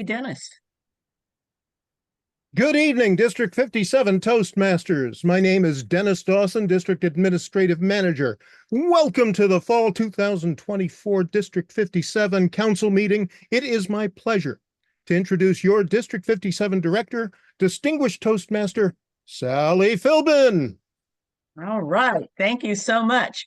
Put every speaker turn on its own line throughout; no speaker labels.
Dennis.
Good evening, District 57 Toastmasters. My name is Dennis Dawson, District Administrative Manager. Welcome to the Fall 2024 District 57 Council meeting. It is my pleasure to introduce your District 57 Director, Distinguished Toastmaster, Sally Philbin.
All right. Thank you so much.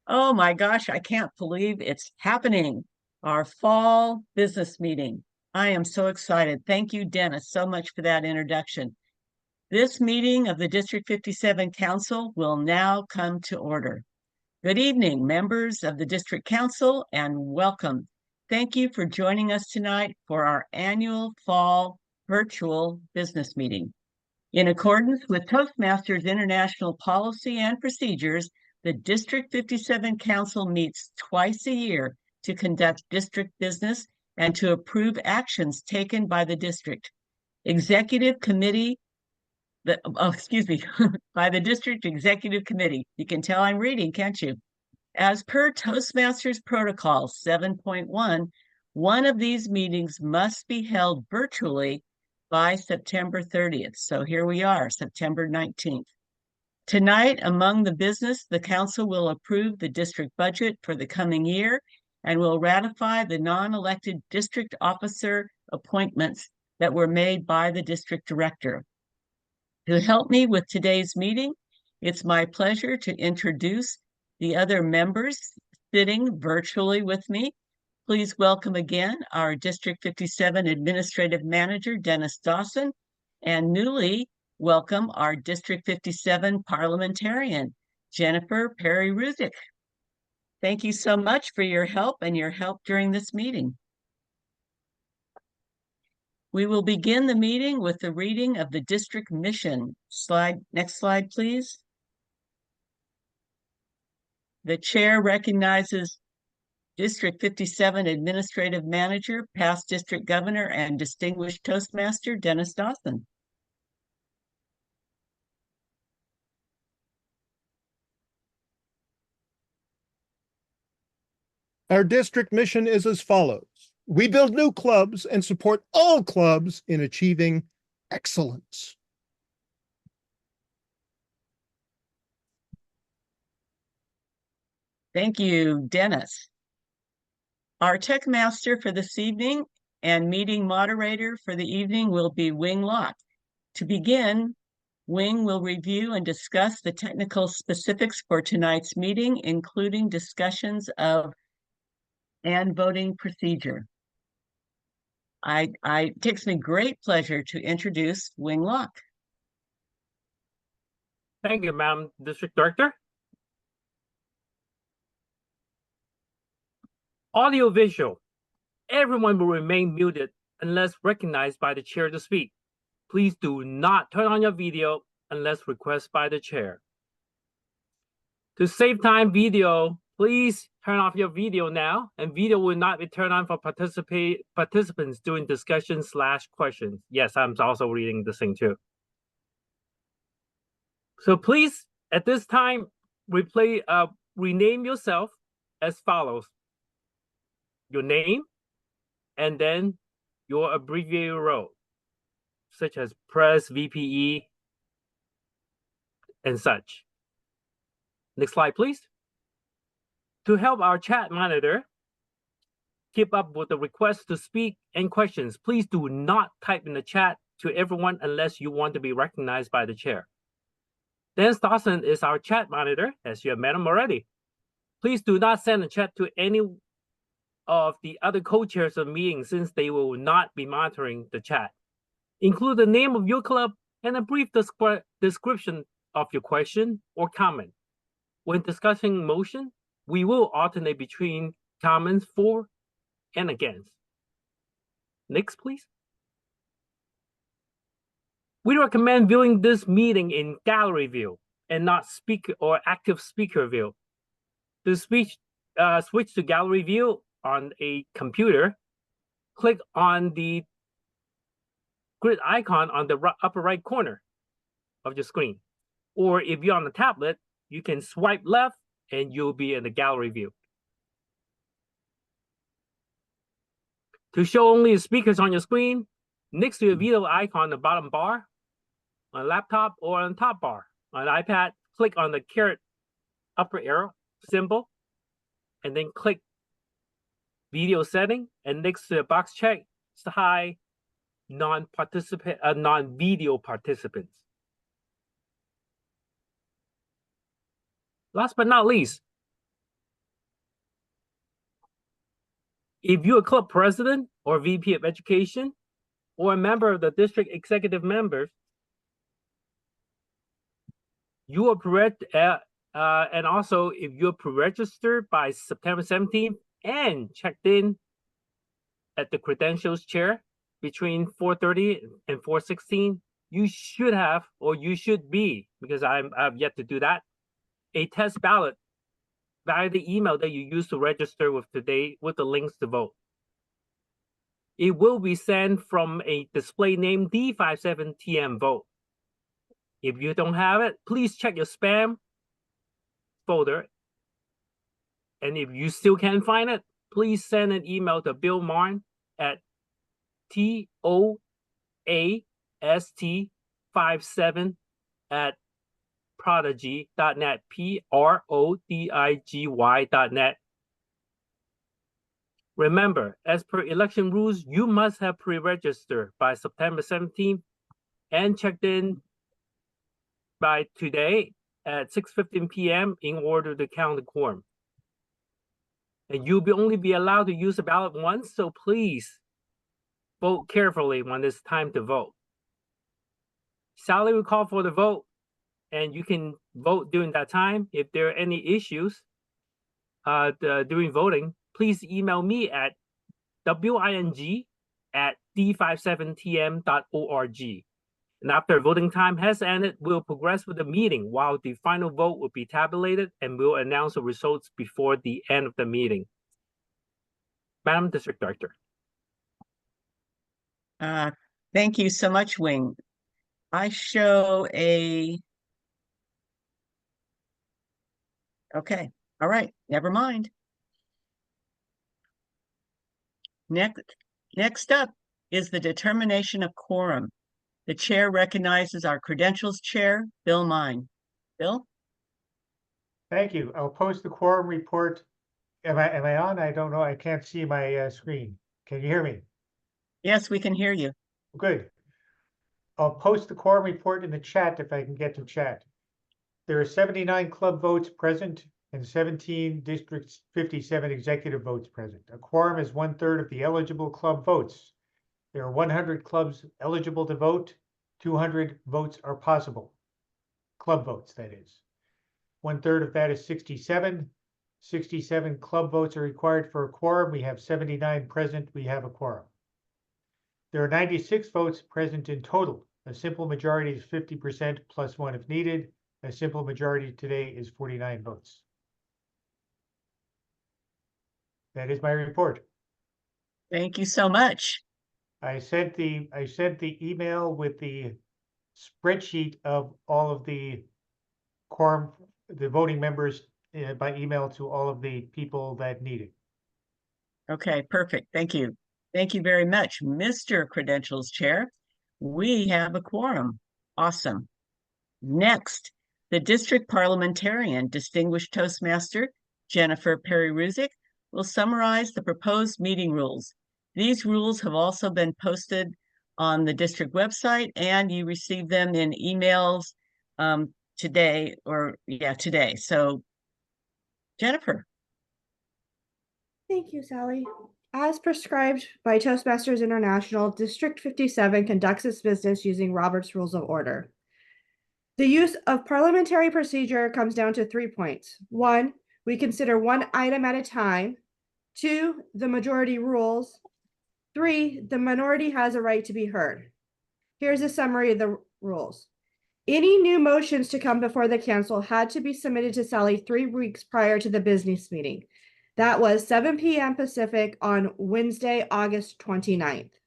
Oh my gosh, I can't believe it's happening. Our fall business meeting. I am so excited. Thank you, Dennis, so much for that introduction. This meeting of the District 57 Council will now come to order. Good evening, members of the District Council, and welcome. Thank you for joining us tonight for our annual fall virtual business meeting. In accordance with Toastmasters International Policy and Procedures, the District 57 Council meets twice a year to conduct district business and to approve actions taken by the district. Executive Committee, by the District Executive Committee. You can tell I'm reading, can't you? As per Toastmasters Protocol 7.1, one of these meetings must be held virtually by September 30th. So here we are, September 19th. Tonight, among the business, the council will approve the district budget for the coming year and will ratify the non-elected district officer appointments that were made by the district director. To help me with today's meeting, it's my pleasure to introduce the other members sitting virtually with me. Please welcome again our District 57 Administrative Manager, Dennis Dawson, and newly welcome our District 57 Parliamentarian, Jennifer Perry-Ruzick. Thank you so much for your help and your help during this meeting. We will begin the meeting with the reading of the district mission. Next slide, please. The chair recognizes District 57 Administrative Manager, past District Governor, and Distinguished Toastmaster, Dennis Dawson.
Our district mission is as follows. We build new clubs and support all clubs in achieving excellence.
Thank you, Dennis. Our tech master for this evening and meeting moderator for the evening will be Wing Locke. To begin, Wing will review and discuss the technical specifics for tonight's meeting, including discussions of and voting procedure. It takes me great pleasure to introduce Wing Locke.
Thank you, Madam District Director. Audio-visual. Everyone will remain muted unless recognized by the chair to speak. Please do not turn on your video unless requested by the chair. To save time, video, please turn off your video now, and video will not be turned on for participants during discussion/questions. Yes, I'm also reading this thing too. So please, at this time, rename yourself as follows. Your name, and then your abbreviated role, such as Press, VPE, and such. Next slide, please. To help our chat monitor keep up with the requests to speak and questions, please do not type in the chat to everyone unless you want to be recognized by the chair. Dennis Dawson is our chat monitor, as you have met him already. Please do not send a chat to any of the other co-chairs of meetings since they will not be monitoring the chat. Include the name of your club and a brief description of your question or comment. When discussing motion, we will alternate between comments for and against. Next, please. We recommend viewing this meeting in gallery view and not speaker or active speaker view. To switch to gallery view on a computer, click on the grid icon on the upper right corner of your screen. Or if you're on the tablet, you can swipe left and you'll be in the gallery view. To show only the speakers on your screen, next to the video icon on the bottom bar, on a laptop or on the top bar. On an iPad, click on the caret upper arrow symbol, and then click video setting, and next to the box check, hide non-video participants. Last but not least, if you're a club president or VP of education or a member of the district executive members, you are and also if you're pre-registered by September 17th and checked in at the credentials chair between 4:30 and 4:16, you should have, or you should be, because I've yet to do that, a test ballot via the email that you used to register with today with the links to vote. It will be sent from a display named D57TM vote. If you don't have it, please check your spam folder. And if you still can't find it, please send an email to Bill Marn at toast57@prodigy.net, prodigy.net. Remember, as per election rules, you must have pre-registered by September 17th and checked in by today at 6:15 p.m. in order to count the quorum. And you'll only be allowed to use the ballot once, so please vote carefully when it's time to vote. Sally will call for the vote, and you can vote during that time. If there are any issues during voting, please email me at wing@d57tm.org. And after voting time has ended, we'll progress with the meeting while the final vote will be tabulated, and we'll announce the results before the end of the meeting. Madam District Director.
Thank you so much, Wing. I show a... Okay, all right, never mind. Next up is the determination of quorum. The chair recognizes our credentials chair, Bill Mine. Bill?
Thank you. I'll post the quorum report. Am I on? I don't know. I can't see my screen. Can you hear me?
Yes, we can hear you.
Good. I'll post the quorum report in the chat if I can get to chat. There are 79 club votes present and 17 District 57 executive votes present. A quorum is 1/3 of the eligible club votes. There are 100 clubs eligible to vote. 200 votes are possible. Club votes, that is. 1/3 of that is 67. 67 club votes are required for a quorum. We have 79 present. We have a quorum. There are 96 votes present in total. A simple majority is 50% plus 1 if needed. A simple majority today is 49 votes. That is my report.
Thank you so much.
I sent the email with the spreadsheet of all of the quorum, the voting members by email to all of the people that need it.
Okay, perfect. Thank you. Thank you very much, Mr. Credentials Chair. We have a quorum. Awesome. Next, the district parliamentarian, distinguished Toastmaster Jennifer Perry-Ruzick, will summarize the proposed meeting rules. These rules have also been posted on the district website, and you received them in emails today. So, Jennifer.
Thank you, Sally. As prescribed by Toastmasters International, District 57 conducts its business using Robert's Rules of Order. The use of parliamentary procedure comes down to 3 points. 1, we consider one item at a time. 2, the majority rules. 3, the minority has a right to be heard. Here's a summary of the rules. Any new motions to come before the council had to be submitted to Sally 3 weeks prior to the business meeting. That was 7 p.m. Pacific on Wednesday, August 29th.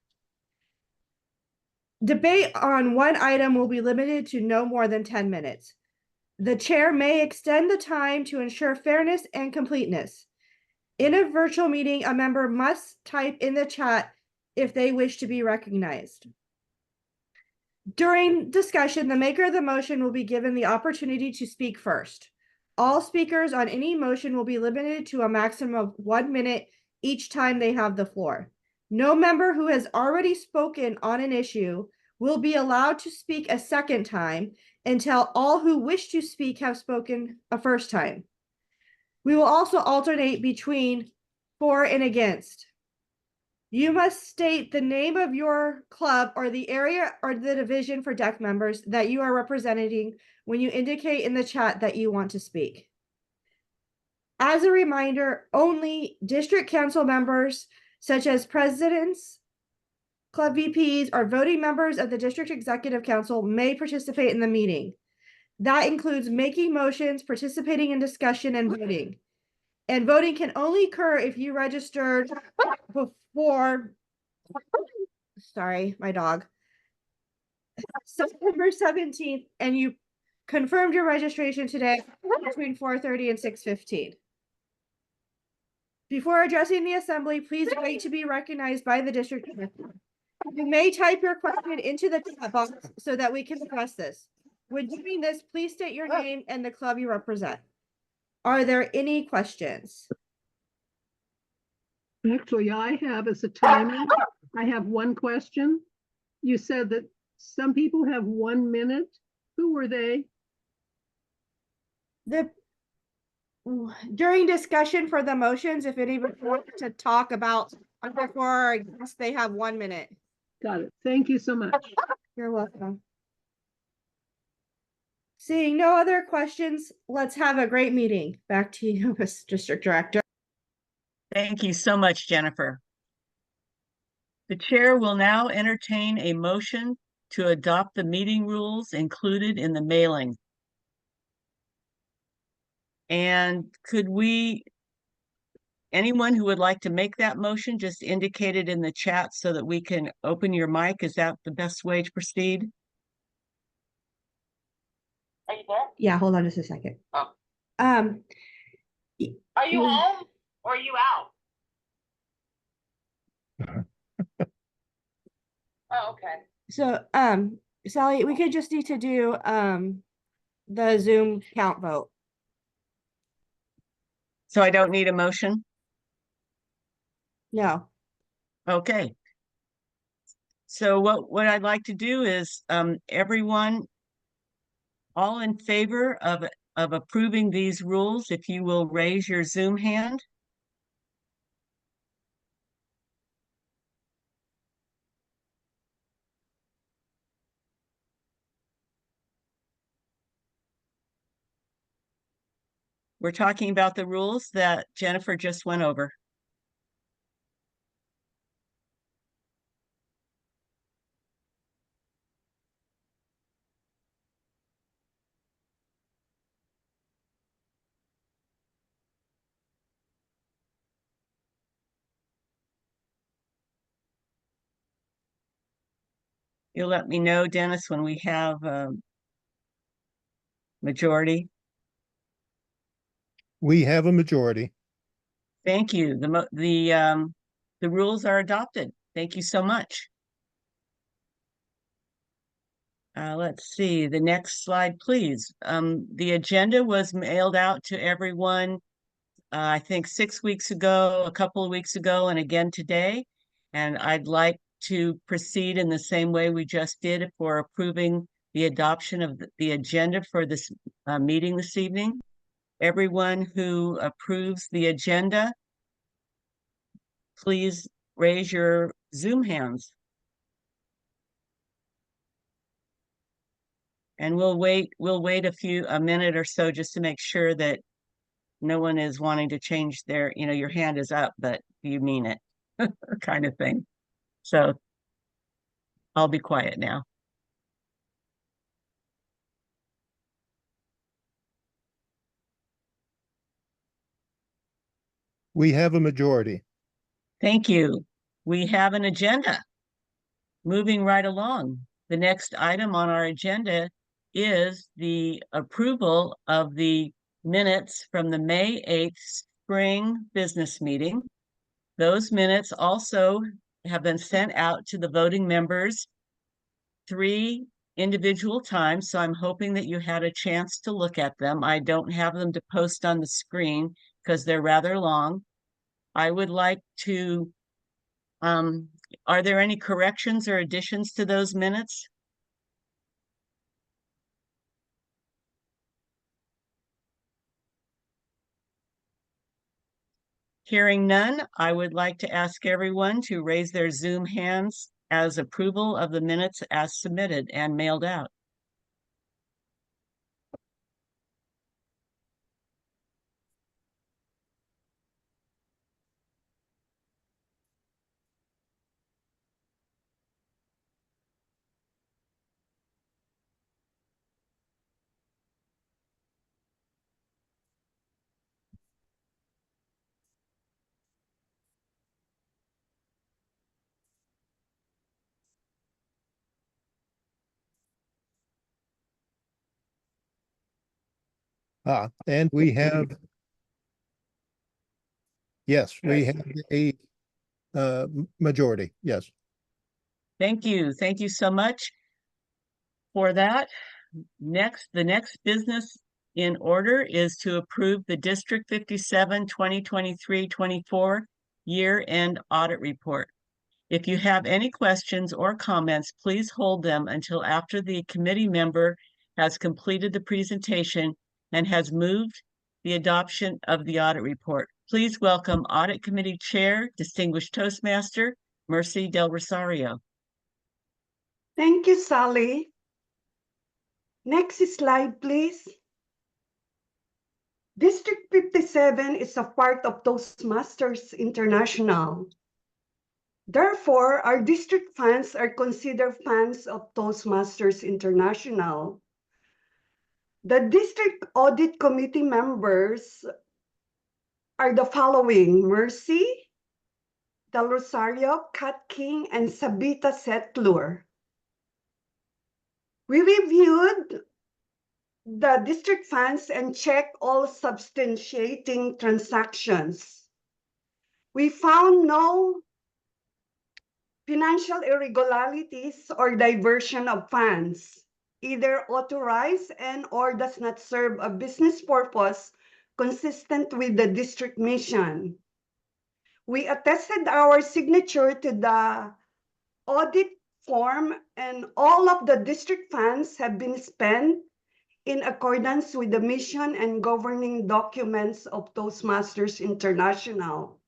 Debate on one item will be limited to no more than 10 minutes. The chair may extend the time to ensure fairness and completeness. In a virtual meeting, a member must type in the chat if they wish to be recognized. During discussion, the maker of the motion will be given the opportunity to speak first. All speakers on any motion will be limited to a maximum of 1 minute each time they have the floor. No member who has already spoken on an issue will be allowed to speak a second time until all who wish to speak have spoken a first time. We will also alternate between for and against. You must state the name of your club or the area or the division for deck members that you are representing when you indicate in the chat that you want to speak. As a reminder, only district council members, such as presidents, club VPs, or voting members of the district executive council may participate in the meeting. That includes making motions, participating in discussion, and voting. And voting can only occur if you registered before, sorry, my dog, September 17th, and you confirmed your registration today between 4:30 and 6:15. Before addressing the assembly, please wait to be recognized by the district director. You may type your question into the chat box so that we can address this. When doing this, please state your name and the club you represent. Are there any questions?
Actually, I have as a timer, I have one question. You said that some people have 1 minute. Who were they?
During discussion for the motions, if anyone wants to talk about before, I guess they have 1 minute.
Got it. Thank you so much.
You're welcome. Seeing no other questions, let's have a great meeting. Back to you, Ms. District Director.
Thank you so much, Jennifer. The chair will now entertain a motion to adopt the meeting rules included in the mailing. And anyone who would like to make that motion, just indicate it in the chat so that we can open your mic. Is that the best way to proceed?
Are you there?
Yeah, hold on just a second.
Oh.
Are
Are you home or are you out? Oh, okay.
So, Sally, we could just need to do the Zoom count vote.
So I don't need a motion?
No.
Okay. So what I'd like to do is everyone all in favor of approving these rules, if you will raise your Zoom hand. We're talking about the rules that Jennifer just went over. You'll let me know, Dennis, when we have a majority.
We have a majority.
Thank you. The rules are adopted. Thank you so much. Let's see, the next slide, please. The agenda was mailed out to everyone, I think 6 weeks ago, a couple of weeks ago, and again today. And I'd like to proceed in the same way we just did for approving the adoption of the agenda for this meeting this evening. Everyone who approves the agenda, please raise your Zoom hands. And we'll wait a minute or so just to make sure that no one is wanting to change their, your hand is up, but you mean it kind of thing. So I'll be quiet now.
We have a majority.
Thank you. We have an agenda. Moving right along. The next item on our agenda is the approval of the minutes from the May 8th spring business meeting. Those minutes also have been sent out to the voting members 3 individual times, so I'm hoping that you had a chance to look at them. I don't have them to post on the screen because they're rather long. I would like to, are there any corrections or additions to those minutes? Hearing none, I would like to ask everyone to raise their Zoom hands as approval of the minutes as submitted and mailed out.
And we have, yes, we have a majority, yes.
Thank you. Thank you so much for that. Next, the next business in order is to approve the District 57 2023-24 year-end audit report. If you have any questions or comments, please hold them until after the committee member has completed the presentation and has moved the adoption of the audit report. Please welcome Audit Committee Chair, Distinguished Toastmaster, Mercy Del Rosario.
Thank you, Sally. Next slide, please. District 57 is a part of Toastmasters International. Therefore, our district funds are considered funds of Toastmasters International. The district audit committee members are the following: Mercy Del Rosario, Kat King, and Sabita Setlur. We reviewed the district funds and checked all substantiating transactions. We found no financial irregularities or diversion of funds, either authorized and or does not serve a business purpose consistent with the district mission. We attested our signature to the audit form, and all of the district funds have been spent in accordance with the mission and governing documents of Toastmasters International.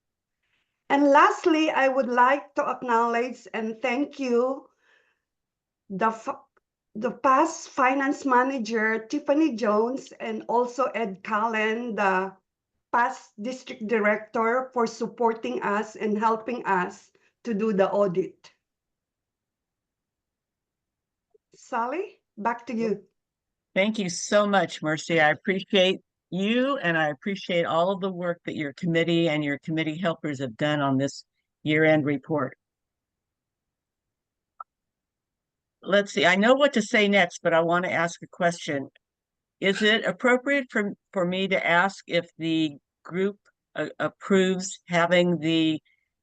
And lastly, I would like to acknowledge and thank you the past finance manager, Tiffany Jones, and also Ed Callen, the past district director, for supporting us and helping us to do the audit. Sally, back to you.
Thank you so much, Mercy. I appreciate you, and I appreciate all of the work that your committee and your committee helpers have done on this year-end report. Let's see, I know what to say next, but I want to ask a question. Is it appropriate for me to ask if the group approves having the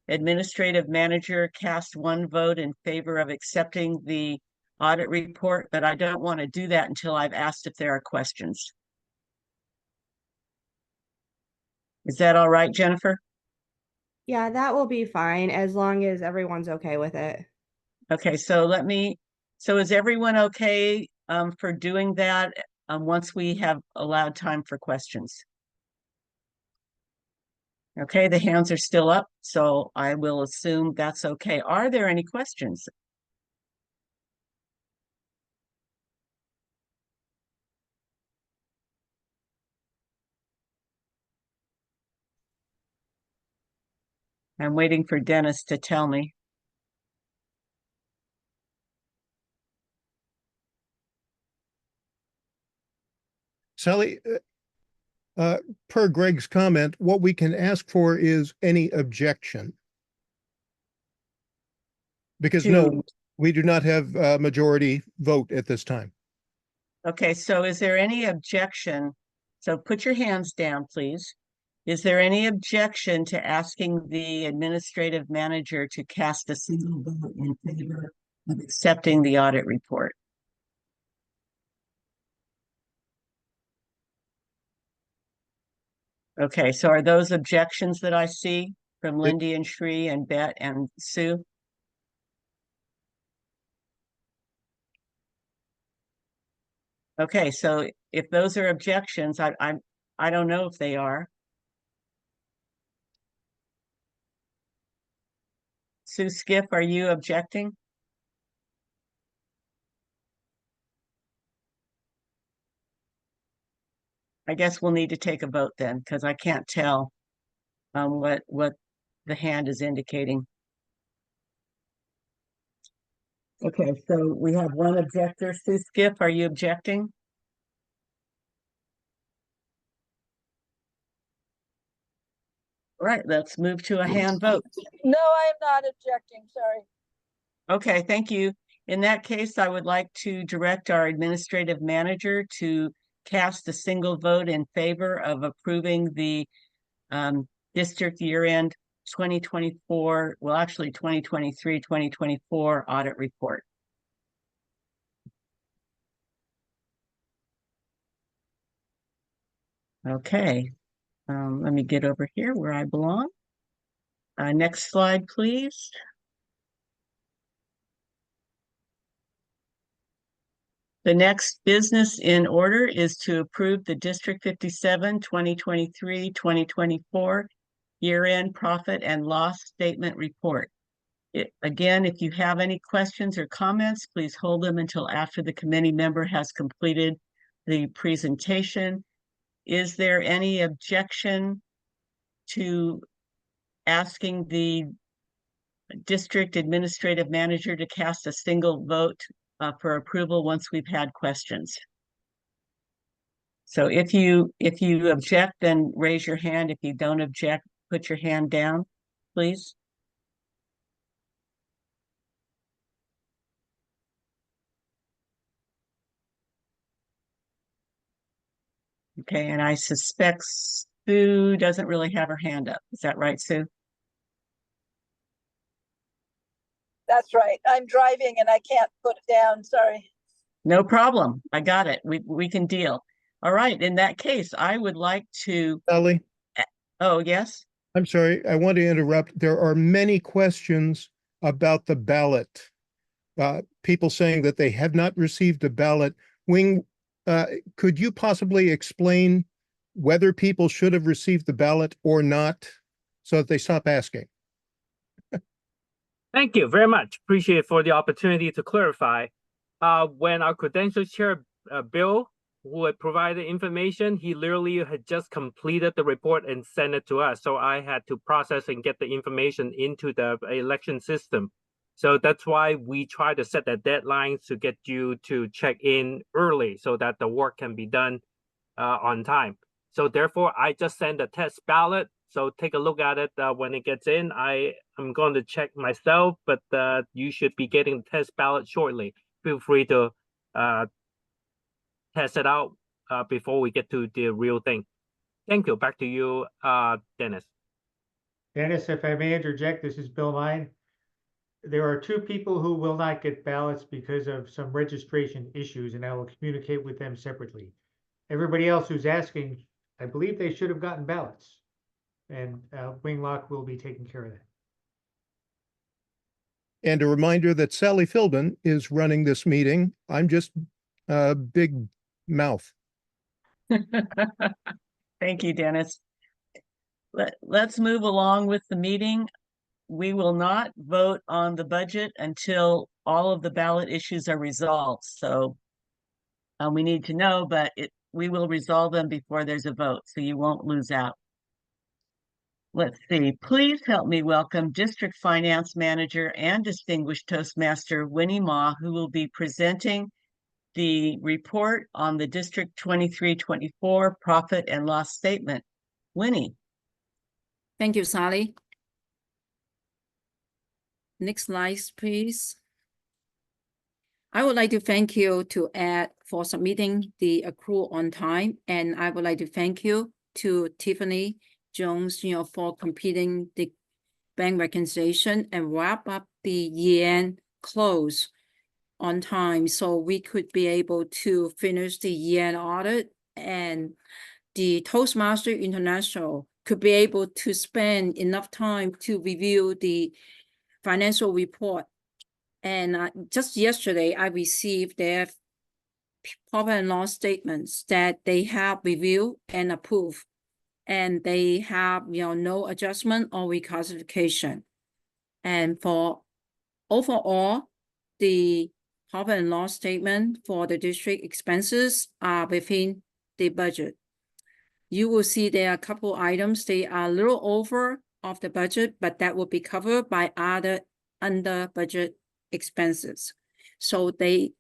administrative manager cast one vote in favor of accepting the audit report? But I don't want to do that until I've asked if there are questions. Is that all right, Jennifer?
Yeah, that will be fine as long as everyone's okay with it.
Okay, so is everyone okay for doing that once we have allowed time for questions? Okay, the hands are still up, so I will assume that's okay. Are there any questions? I'm waiting for Dennis to tell me.
Sally, per Greg's comment, what we can ask for is any objection. Because no, we do not have a majority vote at this time.
Okay, so is there any objection? So put your hands down, please. Is there any objection to asking the administrative manager to cast a single vote in favor of accepting the audit report? Okay, so are those objections that I see from Lindy and Shri and Bet and Sue? Okay, so if those are objections, I don't know if they are. Sue Skip, are you objecting? I guess we'll need to take a vote then, because I can't tell what the hand is indicating. Okay, so we have one objector. Sue Skip, are you objecting? All right, let's move to a hand vote.
No, I am not objecting, sorry.
Okay, thank you. In that case, I would like to direct our administrative manager to cast a single vote in favor of approving the district year-end 2024, well, actually 2023-2024 audit report. Okay, let me get over here where I belong. Next slide, please. The next business in order is to approve the District 57 2023-2024 year-end profit and loss statement report. Again, if you have any questions or comments, please hold them until after the committee member has completed the presentation. Is there any objection to asking the district administrative manager to cast a single vote for approval once we've had questions? So if you object, then raise your hand. If you don't object, put your hand down, please. Okay, and I suspect Sue doesn't really have her hand up. Is that right, Sue?
That's right. I'm driving and I can't put it down, sorry.
No problem. I got it. We can deal. All right, in that case, I would like to.
Sally,
Oh, yes.
I'm sorry, I want to interrupt. There are many questions about the ballot. People saying that they have not received a ballot. Wing, could you possibly explain whether people should have received the ballot or not so that they stop asking?
Thank you very much. Appreciate for the opportunity to clarify. When our credentials chair, Bill, who had provided information, he literally had just completed the report and sent it to us. So I had to process and get the information into the election system. So that's why we try to set that deadline to get you to check in early so that the work can be done on time. So therefore, I just sent a test ballot. So take a look at it when it gets in. I am going to check myself, but you should be getting the test ballot shortly. Feel free to test it out before we get to the real thing. Thank you. Back to you, Dennis.
Dennis, if I may interject, this is Bill Mine. There are two people who will not get ballots because of some registration issues, and I will communicate with them separately. Everybody else who's asking, I believe they should have gotten ballots, and Winglock will be taking care of that.
And a reminder that Sally Philbin is running this meeting. I'm just a big mouth.
Thank you, Dennis. Let's move along with the meeting. We will not vote on the budget until all of the ballot issues are resolved. So we need to know, but we will resolve them before there's a vote, so you won't lose out. Let's see. Please help me welcome District Finance Manager and Distinguished Toastmaster Winnie Ma, who will be presenting the report on the District 23-24 profit and loss statement. Winnie.
Thank you, Sally. Next slide, please. I would like to thank you to Ed for submitting the accrual on time, and I would like to thank you to Tiffany Jones, for completing the bank reconciliation and wrap up the year-end close on time, so we could be able to finish the year-end audit, and the Toastmaster International could be able to spend enough time to review the financial report. And just yesterday, I received their profit and loss statements that they have reviewed and approved, and they have no adjustment or reclassification. And for overall, the profit and loss statement for the district expenses are within the budget. You will see there are a couple items, they are a little over of the budget, but that will be covered by other under budget expenses. So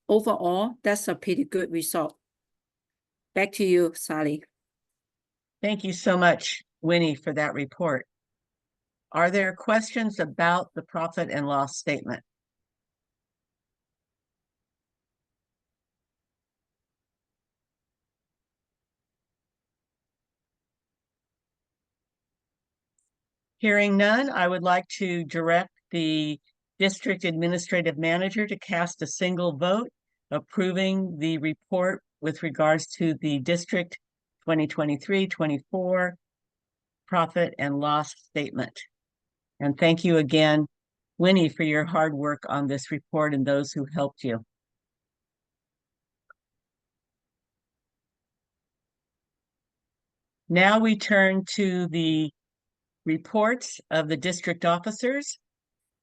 overall, that's a pretty good result. Back to you, Sally.
Thank you so much, Winnie, for that report. Are there questions about the profit and loss statement? Hearing none, I would like to direct the district administrative manager to cast a single vote approving the report with regards to the district 2023-24 profit and loss statement. And thank you again, Winnie, for your hard work on this report and those who helped you. Now we turn to the reports of the district officers.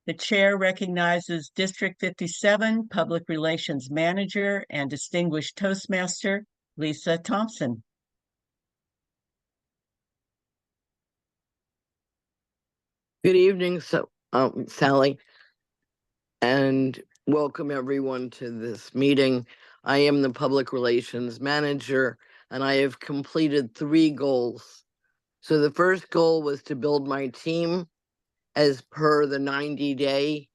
The chair recognizes District 57 Public Relations Manager and Distinguished Toastmaster, Lisa Thompson.
Good evening, Sally, and welcome everyone to this meeting. I am the Public Relations Manager, and I have completed 3 goals. So the first goal was to build my team as per the 90-day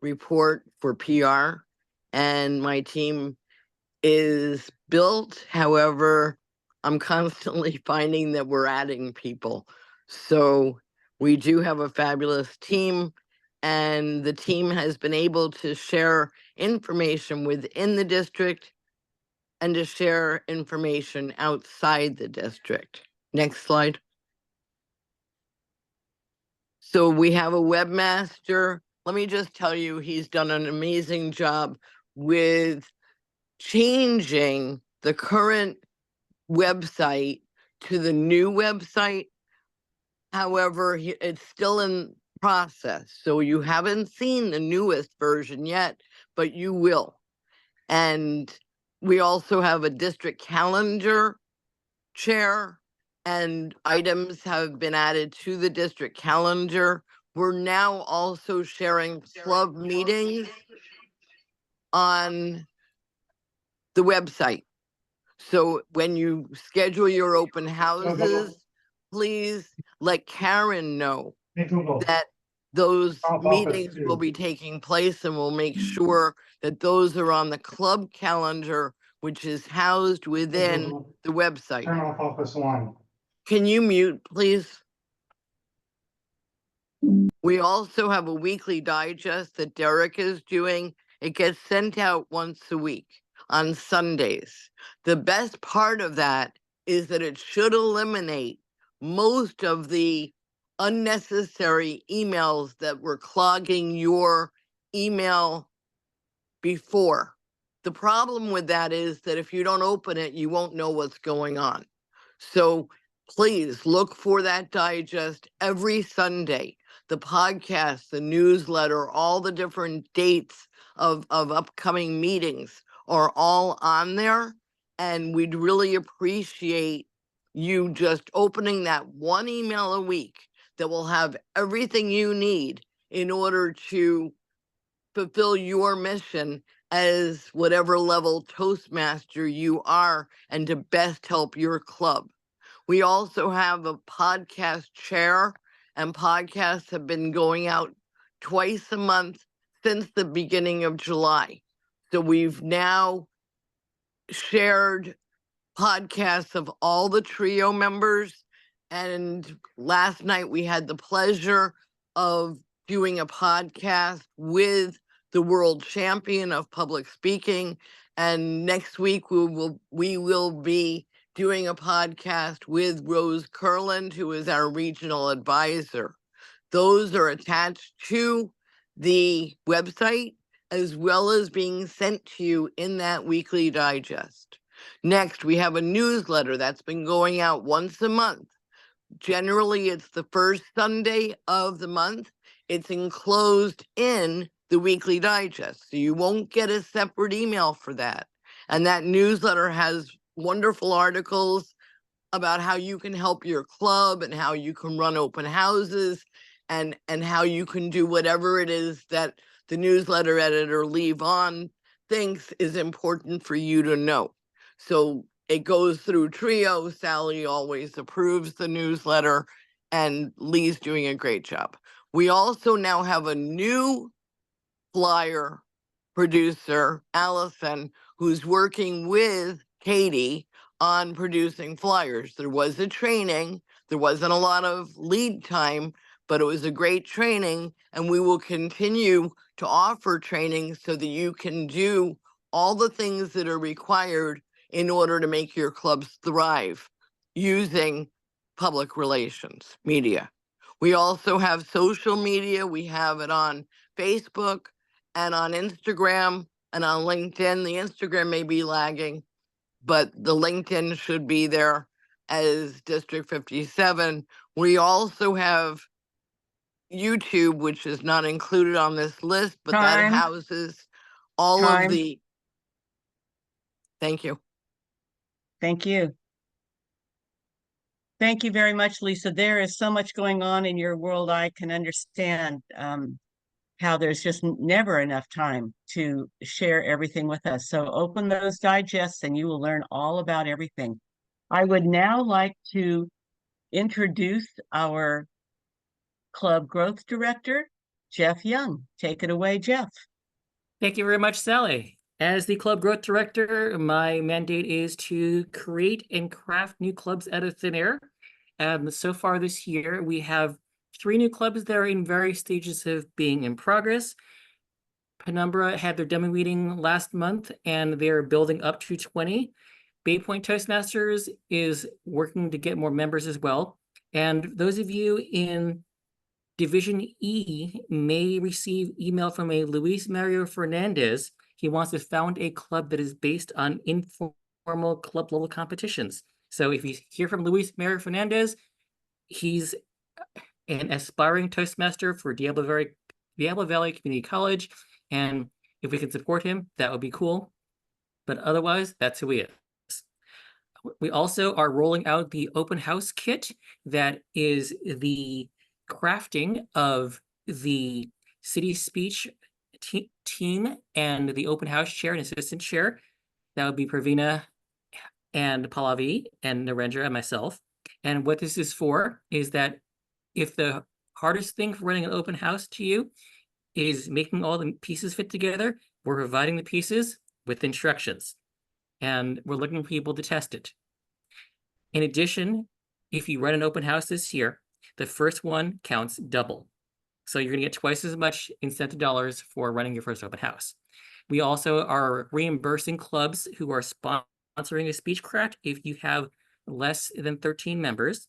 report for PR, and my team is built. However, I'm constantly finding that we're adding people. So we do have a fabulous team, and the team has been able to share information within the district and to share information outside the district. Next slide. So we have a webmaster. Let me just tell you, he's done an amazing job with changing the current website to the new website. However, it's still in process. So you haven't seen the newest version yet, but you will. And we also have a district calendar chair, and items have been added to the district calendar. We're now also sharing club meetings on the website. So when you schedule your open houses, please let Karen know that those meetings will be taking place, and we'll make sure that those are on the club calendar, which is housed within the website.
Turn off office line.
Can you mute, please? We also have a weekly digest that Derek is doing. It gets sent out once a week on Sundays. The best part of that is that it should eliminate most of the unnecessary emails that were clogging your email before. The problem with that is that if you don't open it, you won't know what's going on. So please look for that digest every Sunday. The podcast, the newsletter, all the different dates of upcoming meetings are all on there. And we'd really appreciate you just opening that one email a week that will have everything you need in order to fulfill your mission as whatever level Toastmaster you are, and to best help your club. We also have a podcast chair, and podcasts have been going out twice a month since the beginning of July. So we've now shared podcasts of all the trio members, And last night we had the pleasure of doing a podcast with the world champion of public speaking. And next week we will be doing a podcast with Rose Kurland, who is our regional advisor. Those are attached to the website as well as being sent to you in that weekly digest. Next, we have a newsletter that's been going out once a month. Generally, it's the first Sunday of the month. It's enclosed in the weekly digest, so you won't get a separate email for that. And that newsletter has wonderful articles about how you can help your club and how you can run open houses and how you can do whatever it is that the newsletter editor Lee Vaughn thinks is important for you to know. So it goes through Trio. Sally always approves the newsletter, and Lee's doing a great job. We also now have a new flyer producer, Allison, who's working with Katie on producing flyers. There was a training, there wasn't a lot of lead time, but it was a great training, and we will continue to offer training so that you can do all the things that are required in order to make your clubs thrive using public relations media. We also have social media. We have it on Facebook and on Instagram and on LinkedIn. The Instagram may be lagging, but the LinkedIn should be there as District 57. We also have YouTube, which is not included on this list, but that
Time.
houses all
Time.
of the. Thank you.
Thank you. Thank you very much, Lisa. There is so much going on in your world. I can understand how there's just never enough time to share everything with us. So open those digests and you will learn all about everything. I would now like to introduce our Club Growth Director, Jeff Young. Take it away, Jeff.
Thank you very much, Sally. As the Club Growth Director, my mandate is to create and craft new clubs out of thin air. So far this year, we have 3 new clubs that are in various stages of being in progress. Penumbra had their demo meeting last month, and they're building up to 20. Bay Point Toastmasters is working to get more members as well. And those of you in Division E may receive email from a Luis Mario Fernandez. He wants to found a club that is based on informal club level competitions. So if you hear from Luis Mario Fernandez, he's an aspiring Toastmaster for Diablo Valley Community College. And if we can support him, that would be cool. But otherwise, that's who he is. We also are rolling out the open house kit that is the crafting of the city speech team and the open house chair and assistant chair. That would be Pravina and Pallavi and Narendra and myself. And what this is for is that if the hardest thing for running an open house to you is making all the pieces fit together, we're providing the pieces with instructions. And we're looking for people to test it. In addition, if you run an open house this year, the first one counts double. So you're going to get twice as much incentive dollars for running your first open house. We also are reimbursing clubs who are sponsoring a Speechcraft if you have less than 13 members.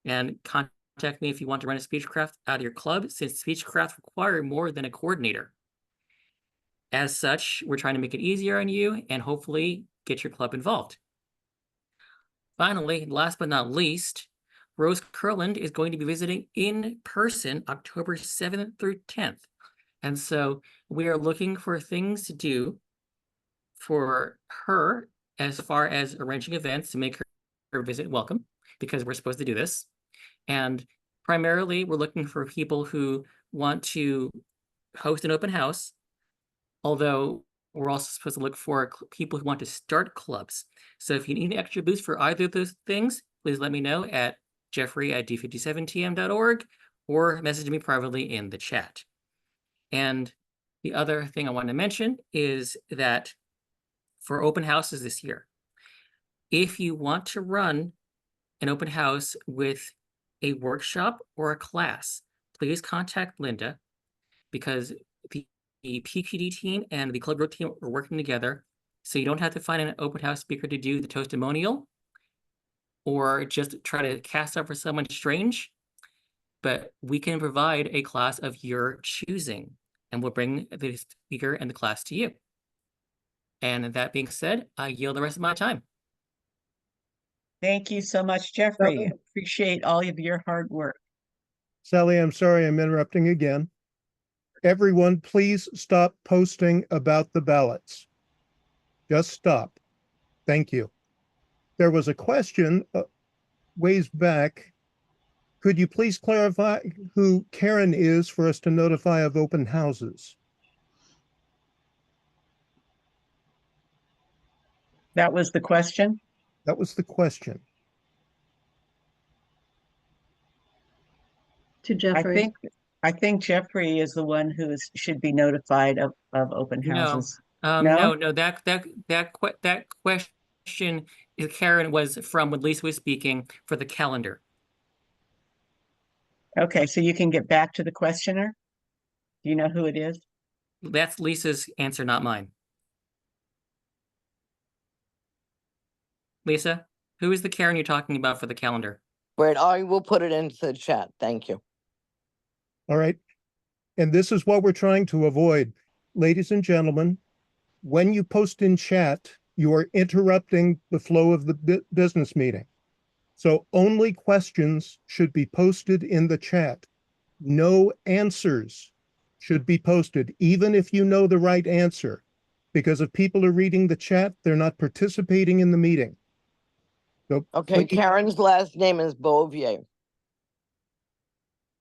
And contact me if you want to run a Speechcraft out of your club, since Speechcraft require more than a coordinator. As such, we're trying to make it easier on you and hopefully get your club involved. Finally, last but not least, Rose Kurland is going to be visiting in person October 7th through 10th. And so we are looking for things to do for her as far as arranging events to make her visit welcome, because we're supposed to do this. And primarily, we're looking for people who want to host an open house, although we're also supposed to look for people who want to start clubs. So if you need an extra boost for either of those things, please let me know at jeffrey@d57tm.org or message me privately in the chat. And the other thing I want to mention is that for open houses this year, if you want to run an open house with a workshop or a class, please contact Linda, because the PQD team and the Club Growth team are working together. So you don't have to find an open house speaker to do the testimonial or just try to cast out for someone strange, but we can provide a class of your choosing, and we'll bring the speaker and the class to you. And that being said, I yield the rest of my time.
Thank you so much, Jeffrey. Appreciate all of your hard work.
Sally, I'm sorry I'm interrupting again. Everyone, please stop posting about the ballots. Just stop. Thank you. There was a question ways back. Could you please clarify who Karen is for us to notify of open houses?
That was the question?
That was the question.
To Jeffrey.
I think Jeffrey is the one who should be notified of open houses.
No, that question Karen was from when Lisa was speaking for the calendar.
Okay, so you can get back to the questioner? Do you know who it is?
That's Lisa's answer, not mine. Lisa, who is the Karen you're talking about for the calendar?
Right, I will put it into the chat. Thank you.
All right. And this is what we're trying to avoid. Ladies and gentlemen, when you post in chat, you are interrupting the flow of the business meeting. So only questions should be posted in the chat. No answers should be posted, even if you know the right answer, because if people are reading the chat, they're not participating in the meeting. So
Okay, Karen's last name is Bouvier.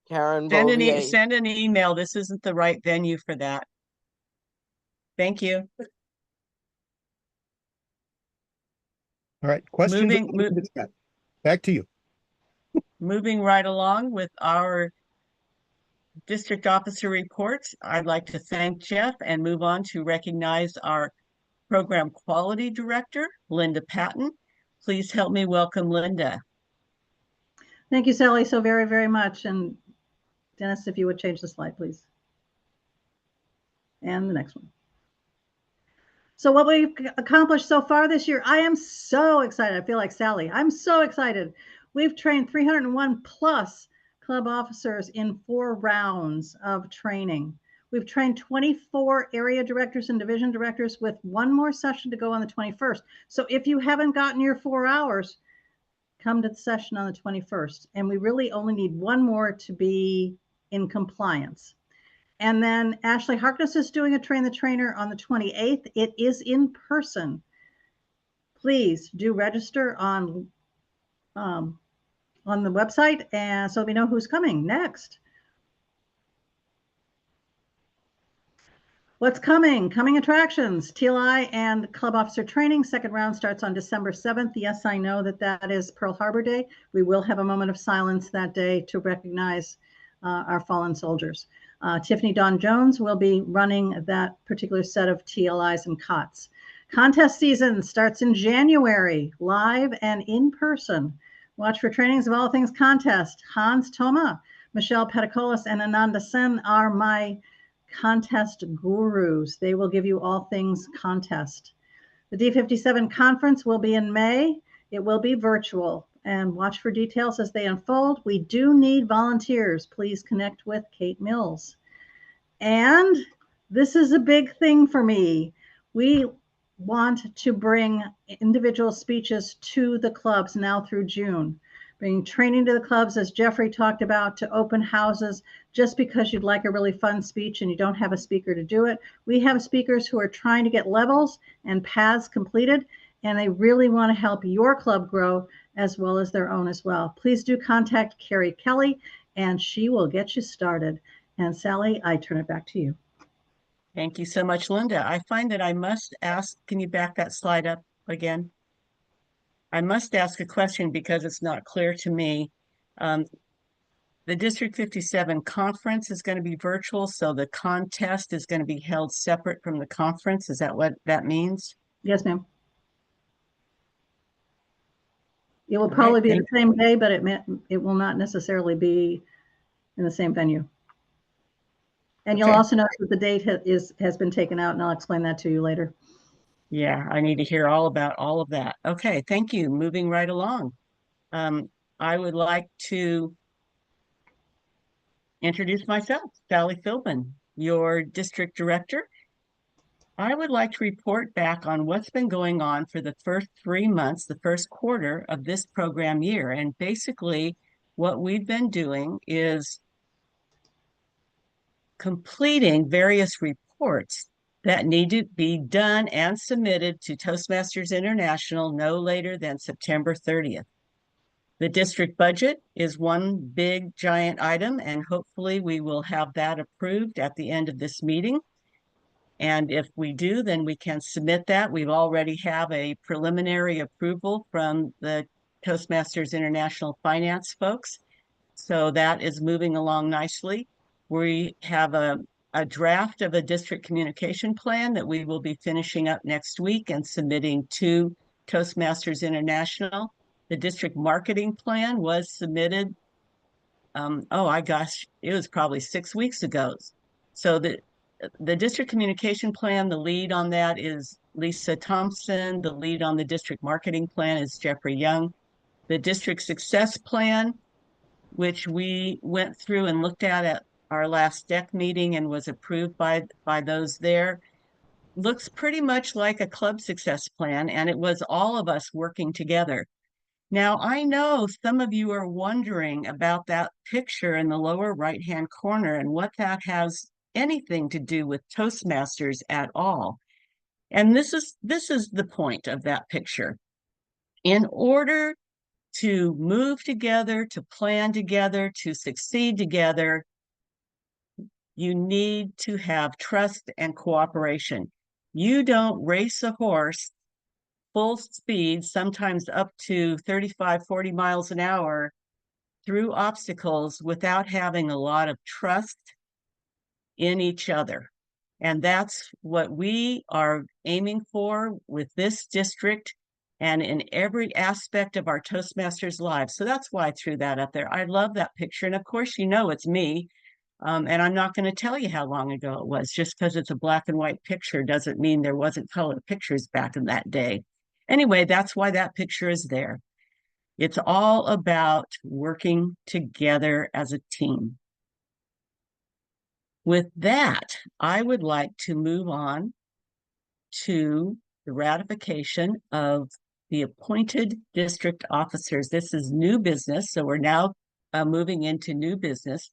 Karen Bouvier.
Send an email. This isn't the right venue for that. Thank you.
All right, questions. Back to you.
Moving right along with our district officer reports, I'd like to thank Jeff and move on to recognize our program quality director, Linda Patton. Please help me welcome Linda.
Thank you, Sally, so very, very much. And Dennis, if you would change the slide, please. And the next one. So what we've accomplished so far this year, I am so excited. I feel like Sally. I'm so excited. We've trained 301 plus club officers in 4 rounds of training. We've trained 24 area directors and division directors with 1 more session to go on the 21st. So if you haven't gotten your 4 hours, come to the session on the 21st. And we really only need 1 more to be in compliance. And then Ashley Harkness is doing a Train the Trainer on the 28th. It is in person. Please do register on the website, and so we know who's coming next. What's coming? Coming attractions, TLI and Club Officer Training. 2nd round starts on December 7th. Yes, I know that is Pearl Harbor Day. We will have a moment of silence that day to recognize our fallen soldiers. Tiffany Dawn Jones will be running that particular set of TLIs and COTS. Contest season starts in January, live and in person. Watch for trainings of all things contest. Hans Thoma, Michelle Petacolis, and Ananda Sen are my contest gurus. They will give you all things contest. The D57 conference will be in May. It will be virtual, and watch for details as they unfold. We do need volunteers. Please connect with Kate Mills. And this is a big thing for me. We want to bring individual speeches to the clubs now through June. Bringing training to the clubs, as Jeffrey talked about, to open houses. Just because you'd like a really fun speech and you don't have a speaker to do it, we have speakers who are trying to get levels and paths completed, and they really want to help your club grow as well as their own as well. Please do contact Carrie Kelly, and she will get you started. And Sally, I turn it back to you.
Thank you so much, Linda. I find that I must ask, can you back that slide up again? I must ask a question because it's not clear to me. The District 57 conference is going to be virtual, so the contest is going to be held separate from the conference. Is that what that means?
Yes, ma'am. It will
All right,
probably be the
thank-
same day, but it will not necessarily be in the same venue. And you'll
Okay.
also notice that the date has been taken out, and I'll explain that to you later.
Yeah, I need to hear all about all of that. Okay, thank you. Moving right along. I would like to introduce myself, Sally Philbin, your district director. I would like to report back on what's been going on for the first 3 months, the first quarter of this program year. And basically, what we've been doing is completing various reports that need to be done and submitted to Toastmasters International no later than September 30th. The district budget is one big giant item, and hopefully we will have that approved at the end of this meeting. And if we do, then we can submit that. We've already have a preliminary approval from the Toastmasters International Finance folks. So that is moving along nicely. We have a draft of a district communication plan that we will be finishing up next week and submitting to Toastmasters International. The district marketing plan was submitted. It was probably 6 weeks ago. So the district communication plan, the lead on that is Lisa Thompson. The lead on the district marketing plan is Jeffrey Young. The district success plan, which we went through and looked at our last DEC meeting and was approved by those there, looks pretty much like a club success plan, and it was all of us working together. Now, I know some of you are wondering about that picture in the lower right-hand corner and what that has anything to do with Toastmasters at all. And this is the point of that picture. In order to move together, to plan together, to succeed together, you need to have trust and cooperation. You don't race a horse full speed, sometimes up to 35, 40 miles an hour through obstacles without having a lot of trust in each other. And that's what we are aiming for with this district and in every aspect of our Toastmasters lives. So that's why I threw that up there. I love that picture. And of course, you know, it's me. And I'm not going to tell you how long ago it was. Just because it's a black and white picture doesn't mean there wasn't color pictures back in that day. Anyway, that's why that picture is there. It's all about working together as a team. With that, I would like to move on to the ratification of the appointed district officers. This is new business, so we're now moving into new business.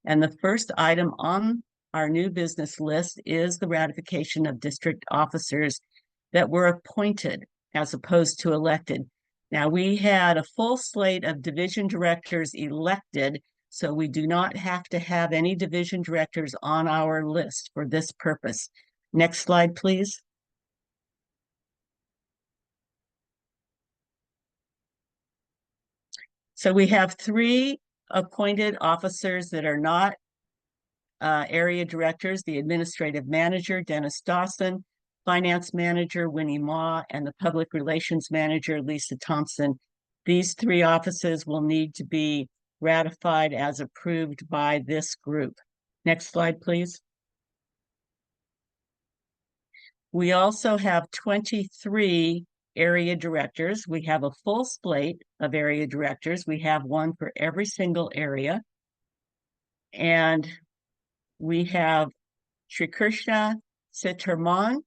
And the first item on our new business list is the ratification of district officers that were appointed as opposed to elected. Now, we had a full slate of division directors elected, so we do not have to have any division directors on our list for this purpose. Next slide, please. So we have 3 appointed officers that are not area directors: the administrative manager, Dennis Dawson, finance manager, Winnie Ma, and the public relations manager, Lisa Thompson. These 3 offices will need to be ratified as approved by this group. Next slide, please. We also have 23 area directors. We have a full slate of area directors. We have one for every single area. And we have Sri Krishna Sitarman,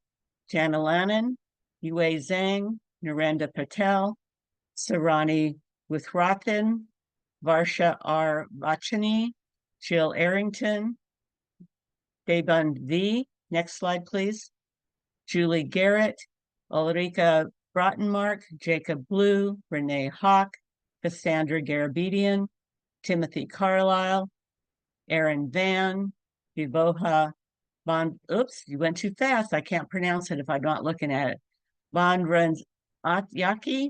Janalanan, Yue Zhang, Narendra Patel, Sarani Withrathan, Varsha R. Vachani, Jill Arrington, Deban V. Next slide, please. Julie Garrett, Ulrika Brottenmark, Jacob Blue, Renee Hawk, Cassandra Garabedian, Timothy Carlisle, Aaron Van, Vivoha oops, you went too fast. I can't pronounce it if I'm not looking at it. Bandrans Atyaki.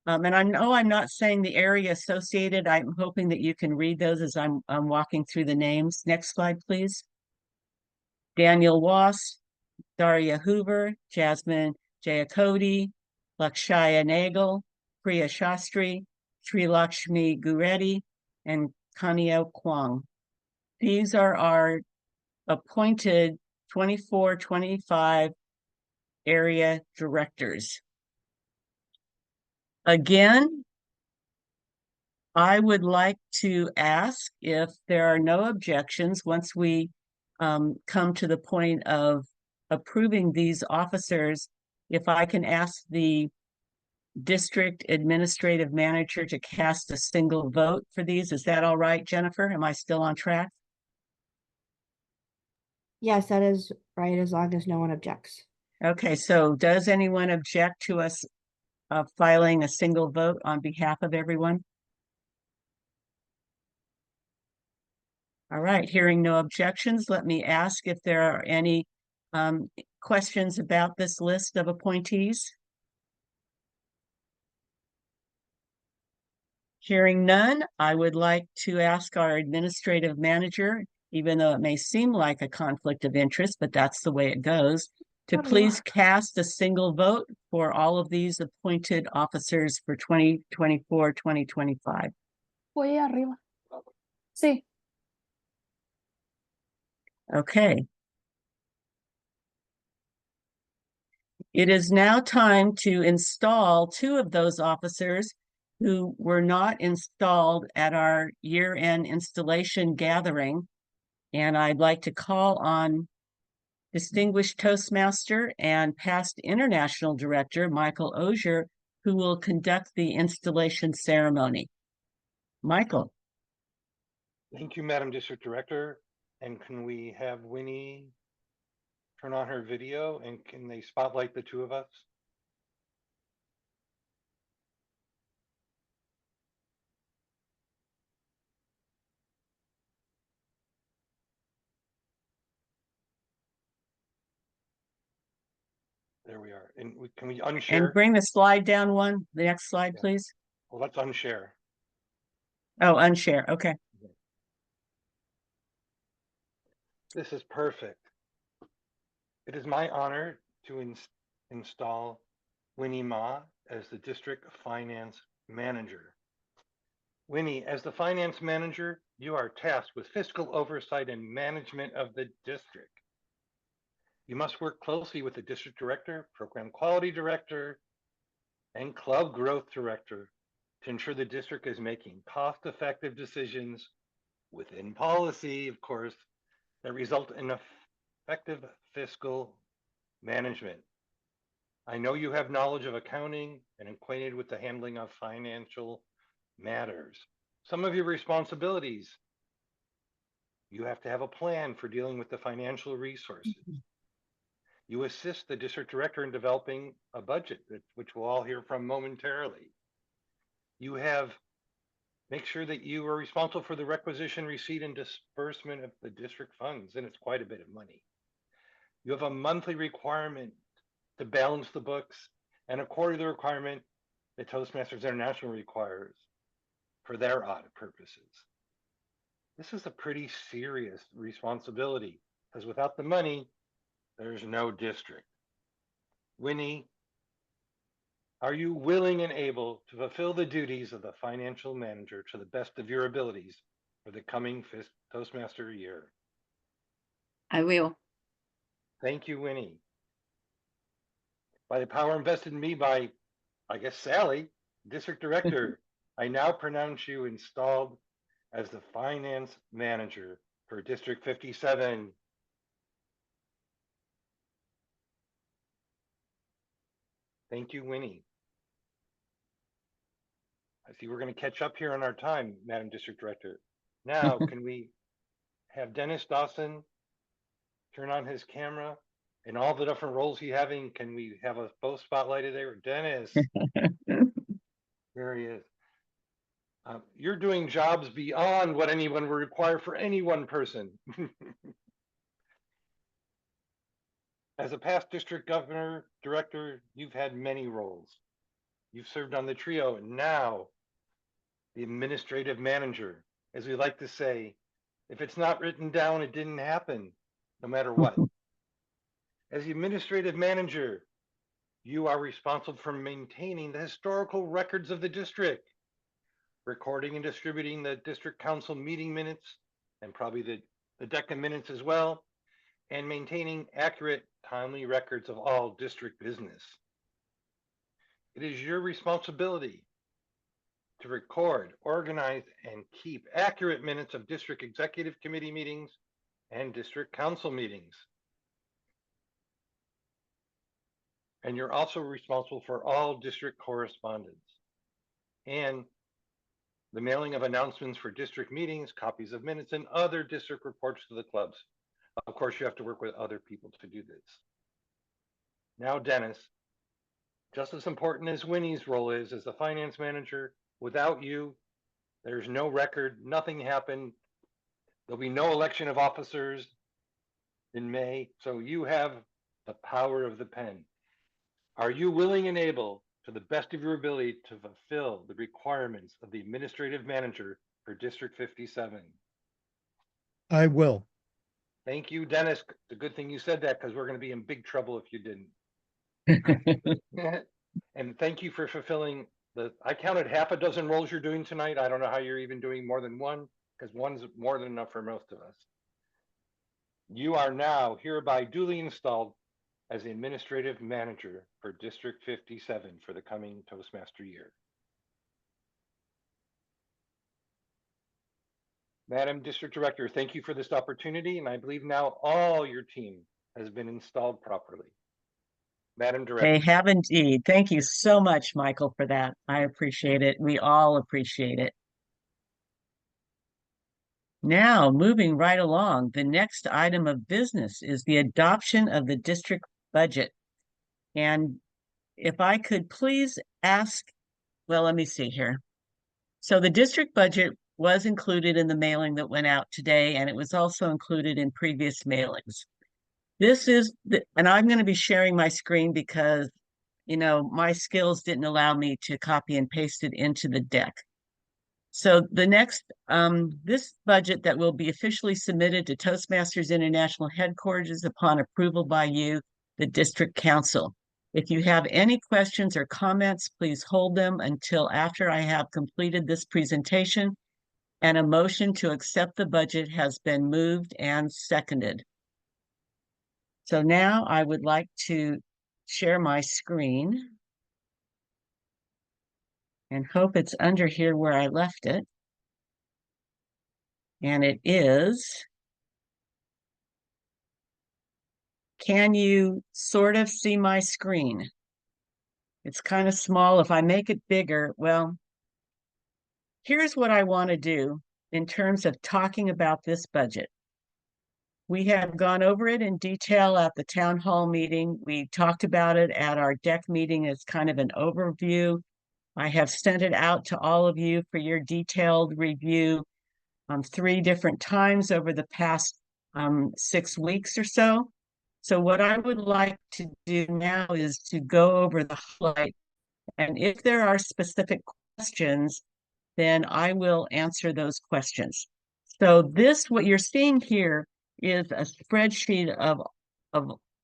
And I know I'm not saying the area associated. I'm hoping that you can read those as I'm walking through the names. Next slide, please. Daniel Wass, Daria Hoover, Jasmine Jayakoti, Lakshaya Nagel, Priya Shastri, Srilakshmi Gureddy, and Kaniao Kwong. These are our appointed 24-25 area directors. Again, I would like to ask if there are no objections once we come to the point of approving these officers, if I can ask the district administrative manager to cast a single vote for these. Is that all right, Jennifer? Am I still on track?
Yes, that is right, as long as no one objects.
Okay, so does anyone object to us filing a single vote on behalf of everyone? All right, hearing no objections, let me ask if there are any questions about this list of appointees. Hearing none, I would like to ask our administrative manager, even though it may seem like a conflict of interest, but that's the way it goes, to please cast a single vote for all of these appointed officers for 2024-2025.
Voy arriba. Sí.
Okay. It is now time to install two of those officers who were not installed at our year-end installation gathering. And I'd like to call on distinguished Toastmaster and past international director, Michael Ogier, who will conduct the installation ceremony. Michael.
Thank you, Madam District Director. And can we have Winnie turn on her video, and can they spotlight the two of us? There we are. And can we unshare?
And bring the slide down one, the next slide, please.
Well, let's unshare.
Oh, unshare, okay.
This is perfect. It is my honor to install Winnie Ma as the District Finance Manager. Winnie, as the Finance Manager, you are tasked with fiscal oversight and management of the district. You must work closely with the District Director, Program Quality Director, and Club Growth Director to ensure the district is making cost-effective decisions within policy, of course, that result in effective fiscal management. I know you have knowledge of accounting and acquainted with the handling of financial matters. Some of your responsibilities: you have to have a plan for dealing with the financial resources. You assist the district director in developing a budget, which we'll all hear from momentarily. You make sure that you are responsible for the requisition, receipt, and disbursement of the district funds, and it's quite a bit of money. You have a monthly requirement to balance the books and a quarterly requirement that Toastmasters International requires for their audit purposes. This is a pretty serious responsibility, because without the money, there's no district. Winnie, are you willing and able to fulfill the duties of the financial manager to the best of your abilities for the coming Toastmaster year?
I will.
Thank you, Winnie. By the power invested in me by, I guess, Sally, District Director, I now pronounce you installed as the Finance Manager for District 57. Thank you, Winnie. I see we're going to catch up here on our time, Madam District Director. Now, can we have Dennis Dawson turn on his camera and all the different roles he's having? Can we have us both spotlighted there? Dennis, there he is. You're doing jobs beyond what anyone would require for any one person. As a past district governor, director, you've had many roles. You've served on the trio, and now the administrative manager. As we like to say, if it's not written down, it didn't happen, no matter what. As the administrative manager, you are responsible for maintaining the historical records of the district.
recording and distributing the district council meeting minutes and probably the DECA minutes as well, and maintaining accurate, timely records of all district business. It is your responsibility to record, organize, and keep accurate minutes of district executive committee meetings and district council meetings. And you're also responsible for all district correspondence and the mailing of announcements for district meetings, copies of minutes, and other district reports to the clubs. Of course, you have to work with other people to do this. Now, Dennis, just as important as Winnie's role is as the finance manager, without you, there's no record, nothing happened. There'll be no election of officers in May, so you have the power of the pen. Are you willing and able, to the best of your ability, to fulfill the requirements of the administrative manager for District 57?
I will.
Thank you, Dennis. It's a good thing you said that because we're going to be in big trouble if you didn't. And thank you for fulfilling I counted half a dozen roles you're doing tonight. I don't know how you're even doing more than one, because one's more than enough for most of us. You are now hereby duly installed as the administrative manager for District 57 for the coming Toastmaster year. Madam District Director, thank you for this opportunity, and I believe now all your team has been installed properly. Madam Director.
They have indeed. Thank you so much, Michael, for that. I appreciate it. We all appreciate it. Now, moving right along, the next item of business is the adoption of the district budget. And if I could please ask, well, let me see here. So the district budget was included in the mailing that went out today, and it was also included in previous mailings. This is, and I'm going to be sharing my screen because, you know, my skills didn't allow me to copy and paste it into the deck. So the next, this budget that will be officially submitted to Toastmasters International headquarters upon approval by you, the district council. If you have any questions or comments, please hold them until after I have completed this presentation and a motion to accept the budget has been moved and seconded. So now I would like to share my screen and hope it's under here where I left it. And it is. Can you sort of see my screen? It's kind of small. If I make it bigger, well, here's what I want to do in terms of talking about this budget. We have gone over it in detail at the town hall meeting. We talked about it at our DEC meeting as kind of an overview. I have sent it out to all of you for your detailed review 3 different times over the past 6 weeks or so. So what I would like to do now is to go over the highlight, and if there are specific questions, then I will answer those questions. So this, what you're seeing here, is a spreadsheet of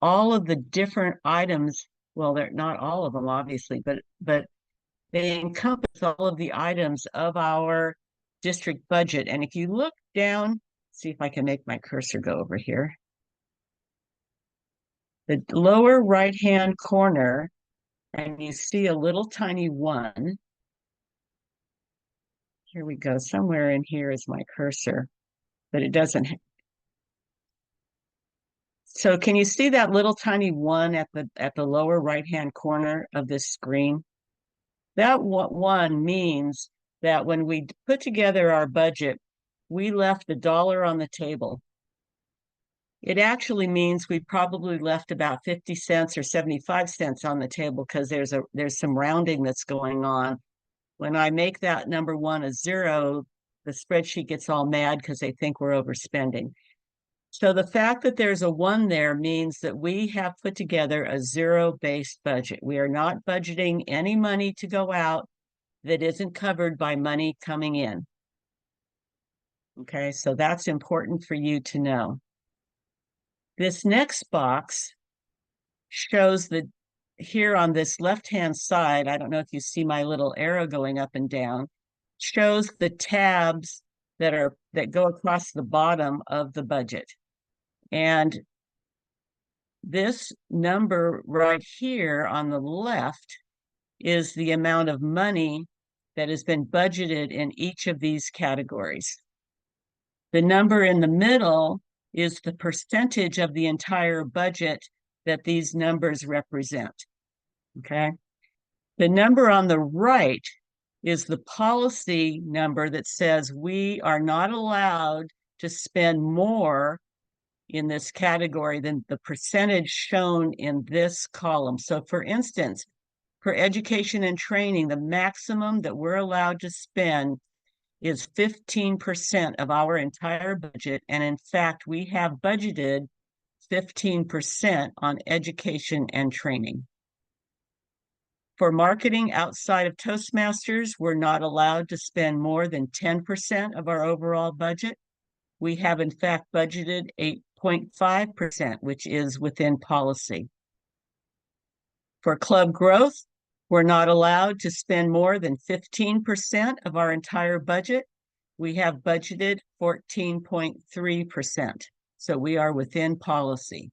all of the different items. Well, they're not all of them, obviously, but they encompass all of the items of our district budget. And if you look down, see if I can make my cursor go over here. The lower right-hand corner, and you see a little tiny 1. Here we go. Somewhere in here is my cursor, but it doesn't. So can you see that little tiny 1 at the lower right-hand corner of this screen? That 1 means that when we put together our budget, we left $1 on the table. It actually means we probably left about 50 cents or 75 cents on the table because there's some rounding that's going on. When I make that number 1 a 0, the spreadsheet gets all mad because they think we're overspending. So the fact that there's a 1 there means that we have put together a zero-based budget. We are not budgeting any money to go out that isn't covered by money coming in. Okay, so that's important for you to know. This next box shows that here on this left-hand side, I don't know if you see my little arrow going up and down, shows the tabs that go across the bottom of the budget. And this number right here on the left is the amount of money that has been budgeted in each of these categories. The number in the middle is the percentage of the entire budget that these numbers represent, okay? The number on the right is the policy number that says we are not allowed to spend more in this category than the percentage shown in this column. So for instance, for education and training, the maximum that we're allowed to spend is 15% of our entire budget. And in fact, we have budgeted 15% on education and training. For marketing outside of Toastmasters, we're not allowed to spend more than 10% of our overall budget. We have in fact budgeted 8.5%, which is within policy. For club growth, we're not allowed to spend more than 15% of our entire budget. We have budgeted 14.3%. So we are within policy.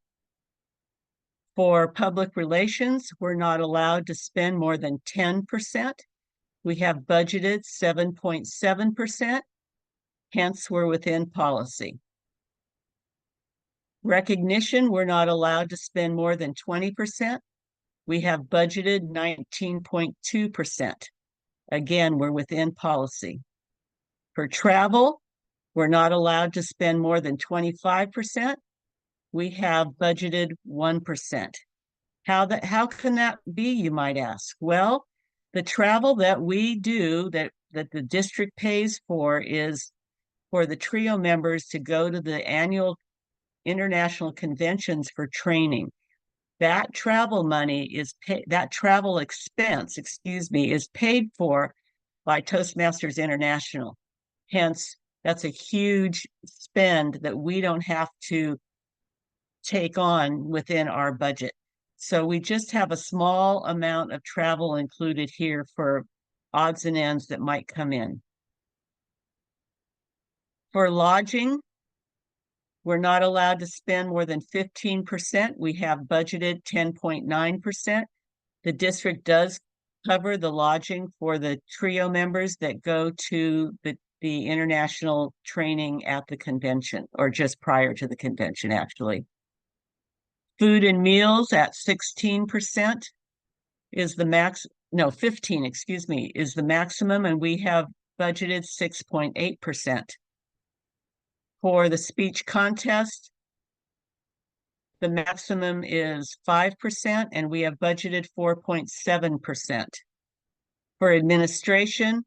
For public relations, we're not allowed to spend more than 10%. We have budgeted 7.7%. Hence, we're within policy. Recognition, we're not allowed to spend more than 20%. We have budgeted 19.2%. Again, we're within policy. For travel, we're not allowed to spend more than 25%. We have budgeted 1%. How can that be, you might ask? Well, the travel that we do, that the district pays for, is for the TRIO members to go to the annual international conventions for training. That travel money is that travel expense, is paid for by Toastmasters International. Hence, that's a huge spend that we don't have to take on within our budget. So we just have a small amount of travel included here for odds and ends that might come in. For lodging, we're not allowed to spend more than 15%. We have budgeted 10.9%. The district does cover the lodging for the TRIO members that go to the international training at the convention, or just prior to the convention, actually. Food and meals at 16% is the max, no, 15, excuse me, is the maximum, and we have budgeted 6.8%. For the speech contest, the maximum is 5%, and we have budgeted 4.7%. For administration,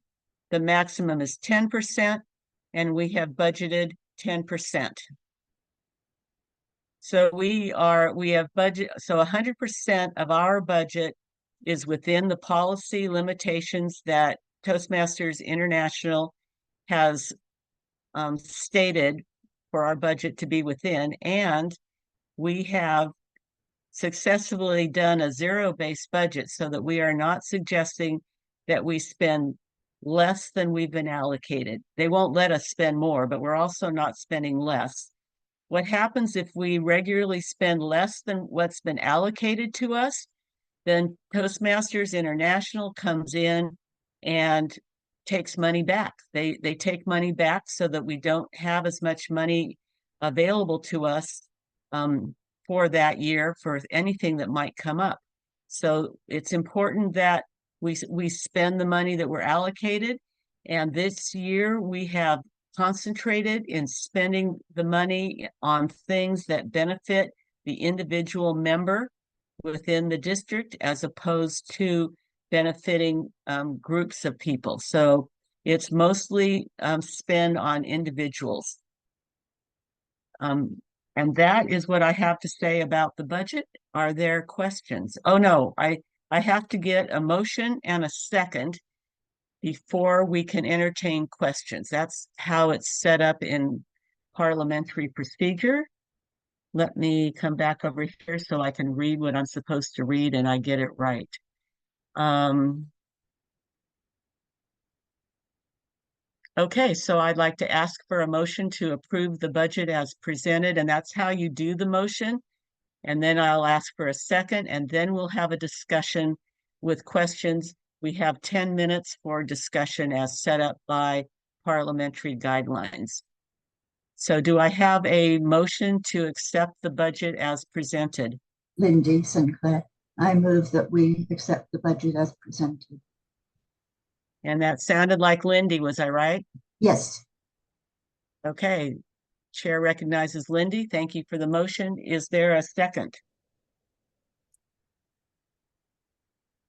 the maximum is 10%, and we have budgeted 10%. So we have budget, so 100% of our budget is within the policy limitations that Toastmasters International has stated for our budget to be within, and we have successfully done a zero-based budget so that we are not suggesting that we spend less than we've been allocated. They won't let us spend more, but we're also not spending less. What happens if we regularly spend less than what's been allocated to us? Then Toastmasters International comes in and takes money back. They take money back so that we don't have as much money available to us for that year for anything that might come up. So it's important that we spend the money that we're allocated. And this year we have concentrated in spending the money on things that benefit the individual member within the district, as opposed to benefiting groups of people. So it's mostly spend on individuals. And that is what I have to say about the budget. Are there questions? Oh no, I have to get a motion and a second before we can entertain questions. That's how it's set up in parliamentary procedure. Let me come back over here so I can read what I'm supposed to read and I get it right. Okay, so I'd like to ask for a motion to approve the budget as presented, and that's how you do the motion. And then I'll ask for a second, and then we'll have a discussion with questions. We have 10 minutes for discussion as set up by parliamentary guidelines. So do I have a motion to accept the budget as presented?
Lindy Sinclair. I move that we accept the budget as presented.
And that sounded like Lindy, was I right?
Yes.
Okay, Chair recognizes Lindy. Thank you for the motion. Is there a second?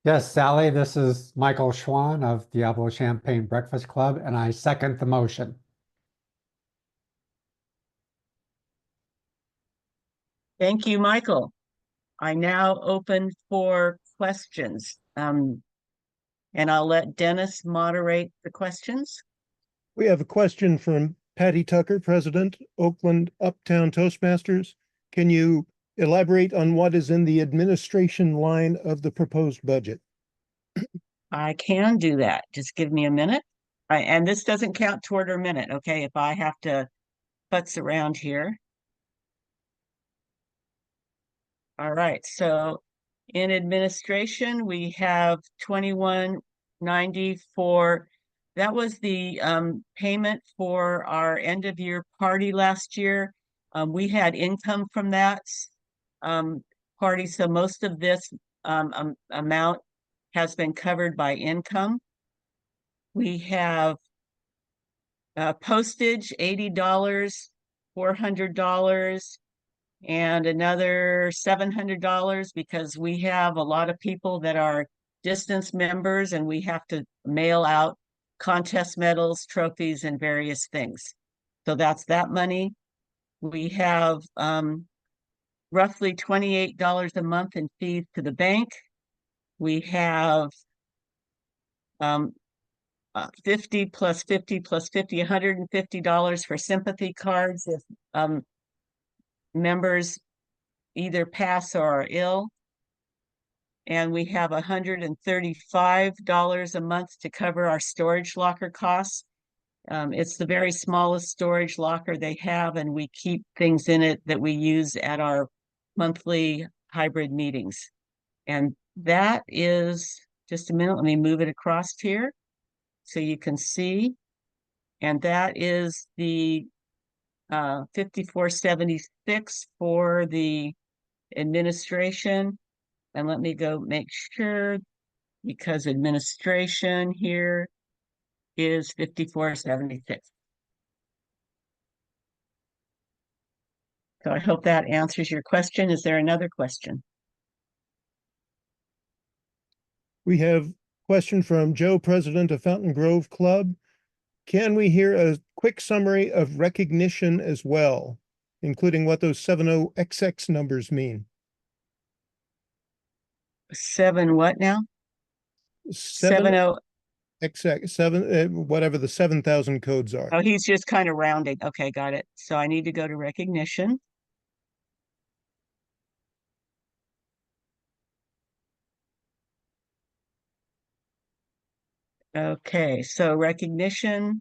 Yes, Sally, this is Michael Schwan of Diablo Champagne Breakfast Club, and I second the motion.
Thank you, Michael. I now open for questions. And I'll let Dennis moderate the questions.
We have a question from Patty Tucker, President, Oakland Uptown Toastmasters. Can you elaborate on what is in the administration line of the proposed budget?
I can do that. Just give me a minute. And this doesn't count toward our minute, okay? If I have to putz around here. All right, so in administration, we have 2194. That was the payment for our end of year party last year. We had income from that party, so most of this amount has been covered by income. We have postage, $80, $400, and another $700 because we have a lot of people that are distance members and we have to mail out contest medals, trophies, and various things. So that's that money. We have roughly $28 a month in fees to the bank. We have 50 plus 50 plus 50, $150 for sympathy cards if members either pass or are ill. And we have $135 a month to cover our storage locker costs. It's the very smallest storage locker they have, and we keep things in it that we use at our monthly hybrid meetings. And that is, just a minute, let me move it across here so you can see. And that is the 5476 for the administration. And let me go make sure, because administration here is 5476. So I hope that answers your question. Is there another question?
We have a question from Joe, President of Fountain Grove Club. Can we hear a quick summary of recognition as well, including what those 70XX numbers mean?
7 what now?
70XX, whatever the 7,000 codes are.
Oh, he's just kind of rounding. Okay, got it. So I need to go to recognition. Okay, so recognition.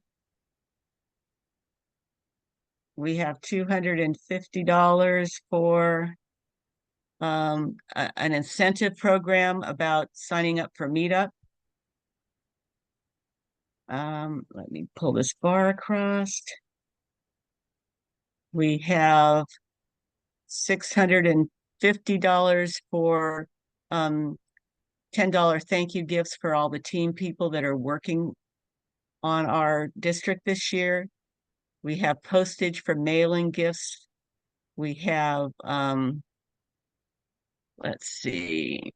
We have $250 for an incentive program about signing up for Meetup. Let me pull this bar across. We have $650 for $10 thank you gifts for all the team people that are working on our district this year. We have postage for mailing gifts. We have, let's see,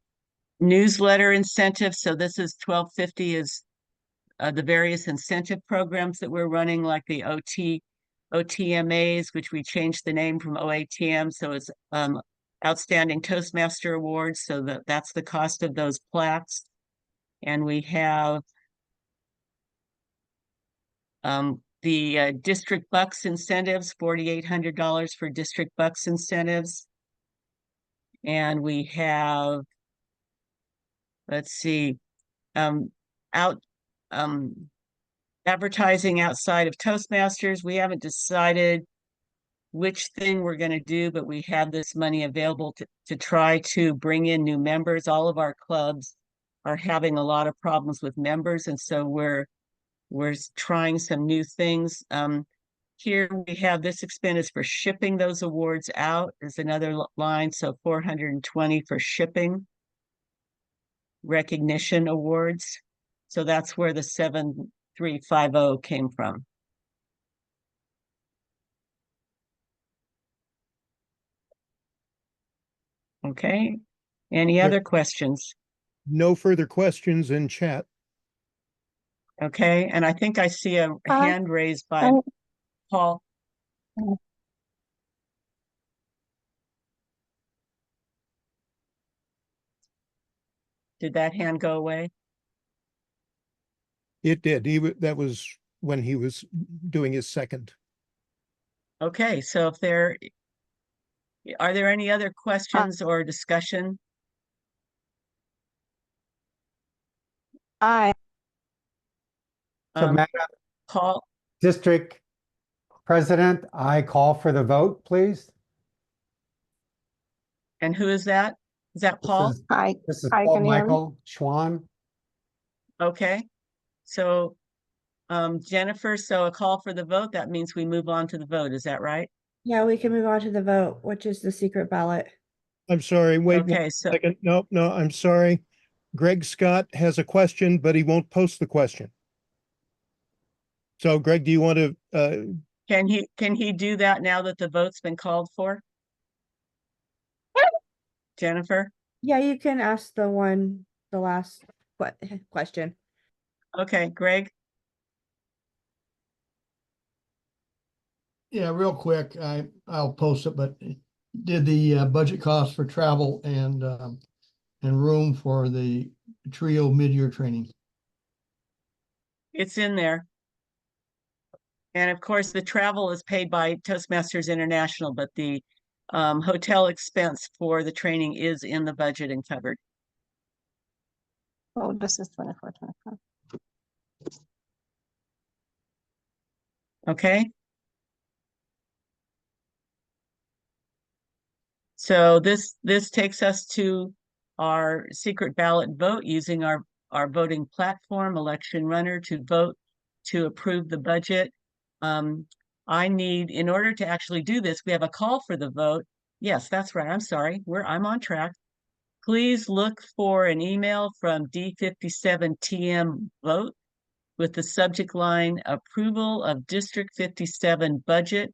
newsletter incentives. So this is $12.50 is the various incentive programs that we're running, like the OTMAs, which we changed the name from OATM. So it's Outstanding Toastmaster Awards. So that's the cost of those plaques. And we have the District Bucks incentives, $4,800 for District Bucks incentives. And we have, let's see, Advertising outside of Toastmasters, we haven't decided which thing we're going to do, but we have this money available to try to bring in new members. All of our clubs are having a lot of problems with members, and so we're trying some new things. Here we have this expense for shipping those awards out is another line, so 420 for shipping recognition awards. So that's where the 7350 came from. Okay, any
There-
other questions?
No further questions in chat.
Okay, and I think I see a hand raised by
I'm-
Paul. Did that hand go away?
It did. That was when he was doing his second.
Okay, so if are there any other questions or discussion?
Aye.
So Madam
Paul,
District President, I call for the vote, please.
and who is that? Is that Paul?
Hi.
This is
Hi,
Paul
can you hear me?
Michael Schwan.
Okay, so Jennifer, so a call for the vote, that means we move on to the vote, is that right?
Yeah, we can move on to the vote, which is the secret ballot.
I'm sorry, wait
Okay,
one
so
second. No, I'm sorry. Greg Scott has a question, but he won't post the question. So Greg, do you want to,
can he do that now that the vote's been called for? Jennifer?
Yeah, you can ask the last question.
Okay, Greg?
Yeah, real quick, I'll post it, but did the budget cost for travel and room for the trio mid-year training?
It's in there. And of course, the travel is paid by Toastmasters International, but the hotel expense for the training is in the budget and covered.
Oh, this is 24, 25.
Okay. So this takes us to our secret ballot vote using our voting platform, Election Runner, to vote to approve the budget. I need, in order to actually do this, we have a call for the vote. Yes, that's right. I'm sorry. I'm on track. Please look for an email from D57TM vote with the subject line approval of District 57 budget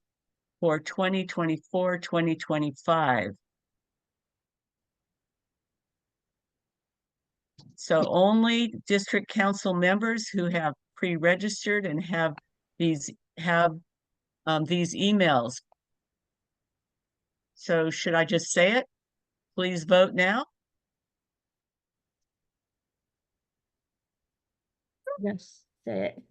for 2024-2025. So only district council members who have pre-registered and have these emails. So should I just say it? Please vote now.
Yes, say it.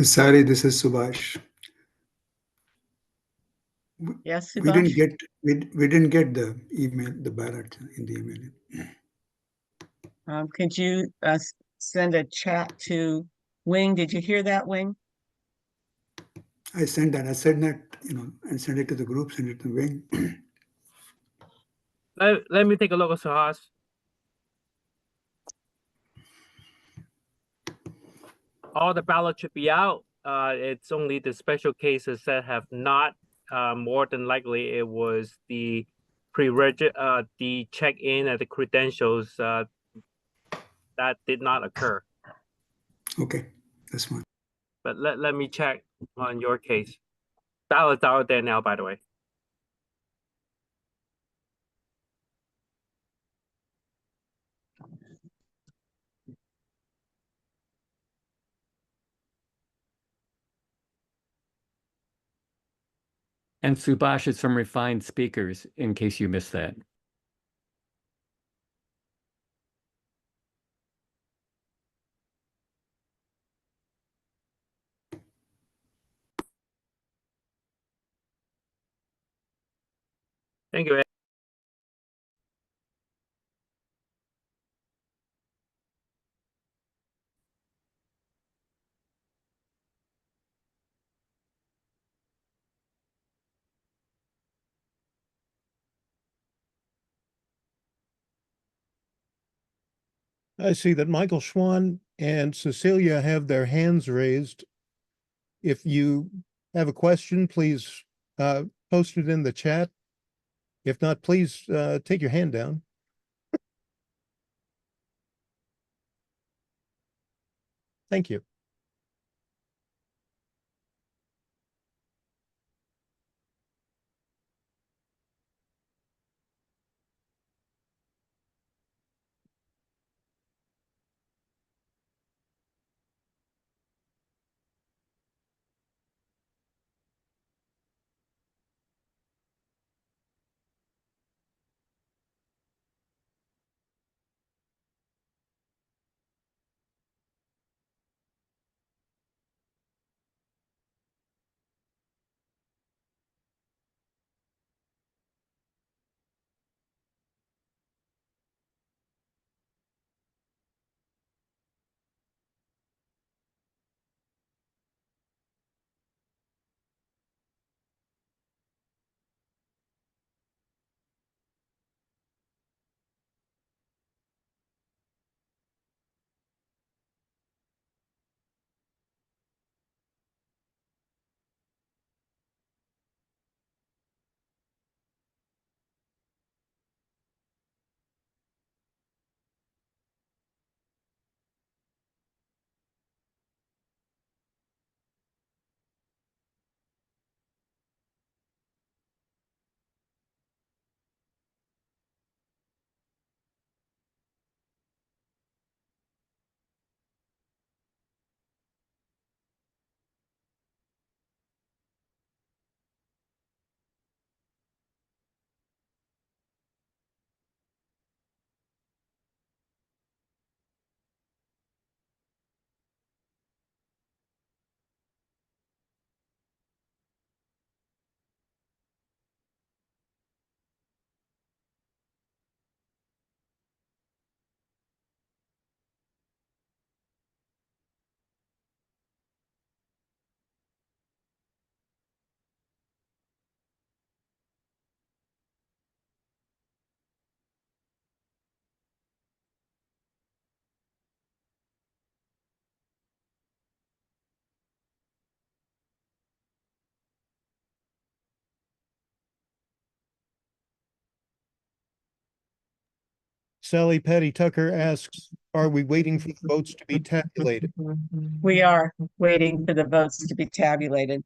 Sorry, this is Subhash.
Yes,
We didn't
Subhash?
get we didn't get the email, the ballot in the email.
Could you send a chat to Wing? Did you hear that, Wing?
I sent that. I said that, and send it to the group, send it to Wing.
Let me take a look, Mr. Haas. All the ballots should be out. It's only the special cases that have not. More than likely, it was the the check-in and the credentials that did not occur.
Okay, that's fine.
But let me check on your case. Ballots are out there now, by the way.
And Subash is from Refined Speakers, in case you missed that.
Thank you, Ed.
I see that Michael Schwan and Cecilia have their hands raised. If you have a question, please post it in the chat. If not, please take your hand down. Thank you. Sally Patty Tucker asks, are we waiting for the votes to be tabulated?
We are waiting for the votes to be tabulated.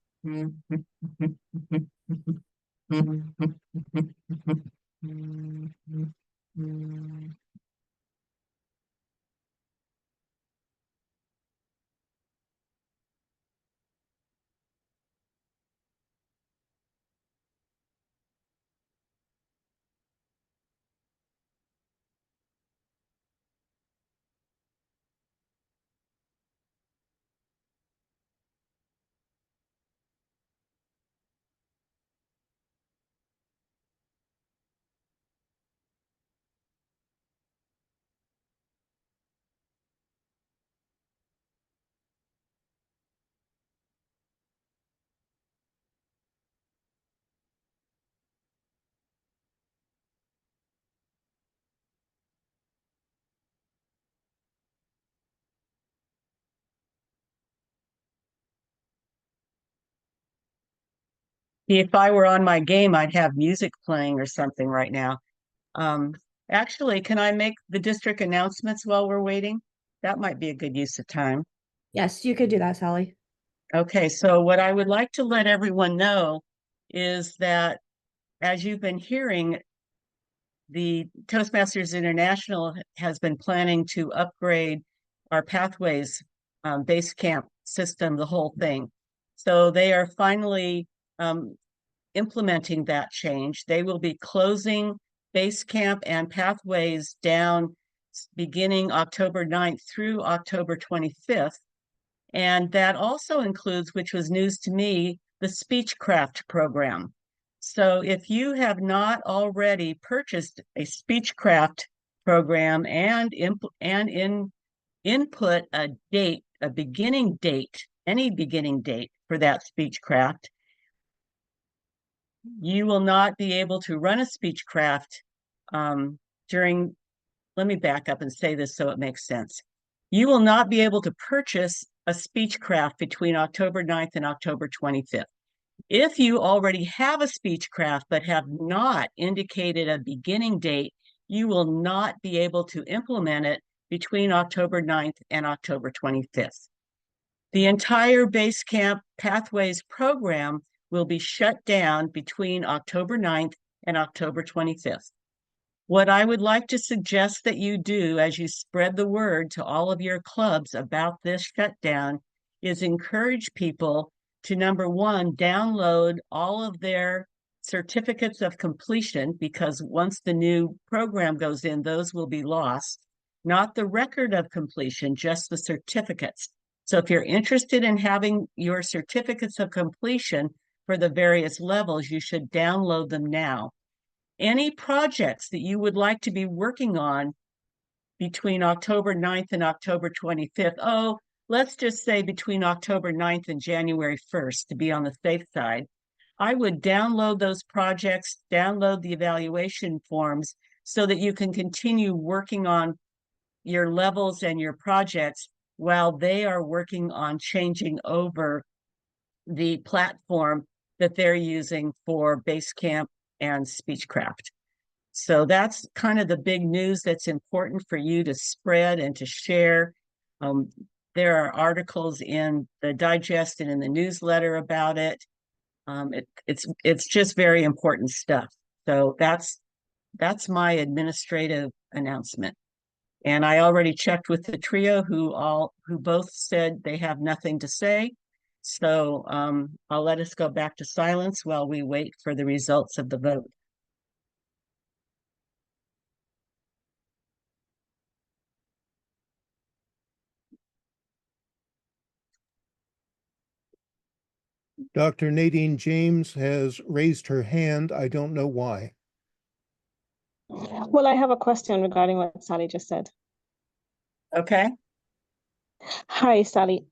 If I were on my game, I'd have music playing or something right now. Actually, can I make the district announcements while we're waiting? That might be a good use of time.
Yes, you could do that, Sally.
Okay, so what I would like to let everyone know is that as you've been hearing, the Toastmasters International has been planning to upgrade our Pathways base camp system, the whole thing. So they are finally implementing that change. They will be closing base camp and Pathways down beginning October 9th through October 25th. And that also includes, which was news to me, the Speechcraft program. So if you have not already purchased a Speechcraft program and input a date, a beginning date, any beginning date for that Speechcraft, you will not be able to run a Speechcraft during, let me back up and say this so it makes sense. You will not be able to purchase a Speechcraft between October 9th and October 25th. If you already have a Speechcraft but have not indicated a beginning date, you will not be able to implement it between October 9th and October 25th. The entire base camp Pathways program will be shut down between October 9th and October 25th. What I would like to suggest that you do as you spread the word to all of your clubs about this shutdown is encourage people to, number one, download all of their certificates of completion, because once the new program goes in, those will be lost. Not the record of completion, just the certificates. So if you're interested in having your certificates of completion for the various levels, you should download them now. Any projects that you would like to be working on between October 9th and October 25th, oh, let's just say between October 9th and January 1st to be on the safe side, I would download those projects, download the evaluation forms so that you can continue working on your levels and your projects while they are working on changing over the platform that they're using for Basecamp and Speechcraft. So that's kind of the big news that's important for you to spread and to share. There are articles in the digest and in the newsletter about it. It's just very important stuff. So that's my administrative announcement. And I already checked with the trio who both said they have nothing to say. So I'll let us go back to silence while we wait for the results of the vote.
Dr. Nadine James has raised her hand. I don't know why.
Well, I have a question regarding what Sally just said.
Okay.
Hi, Sally.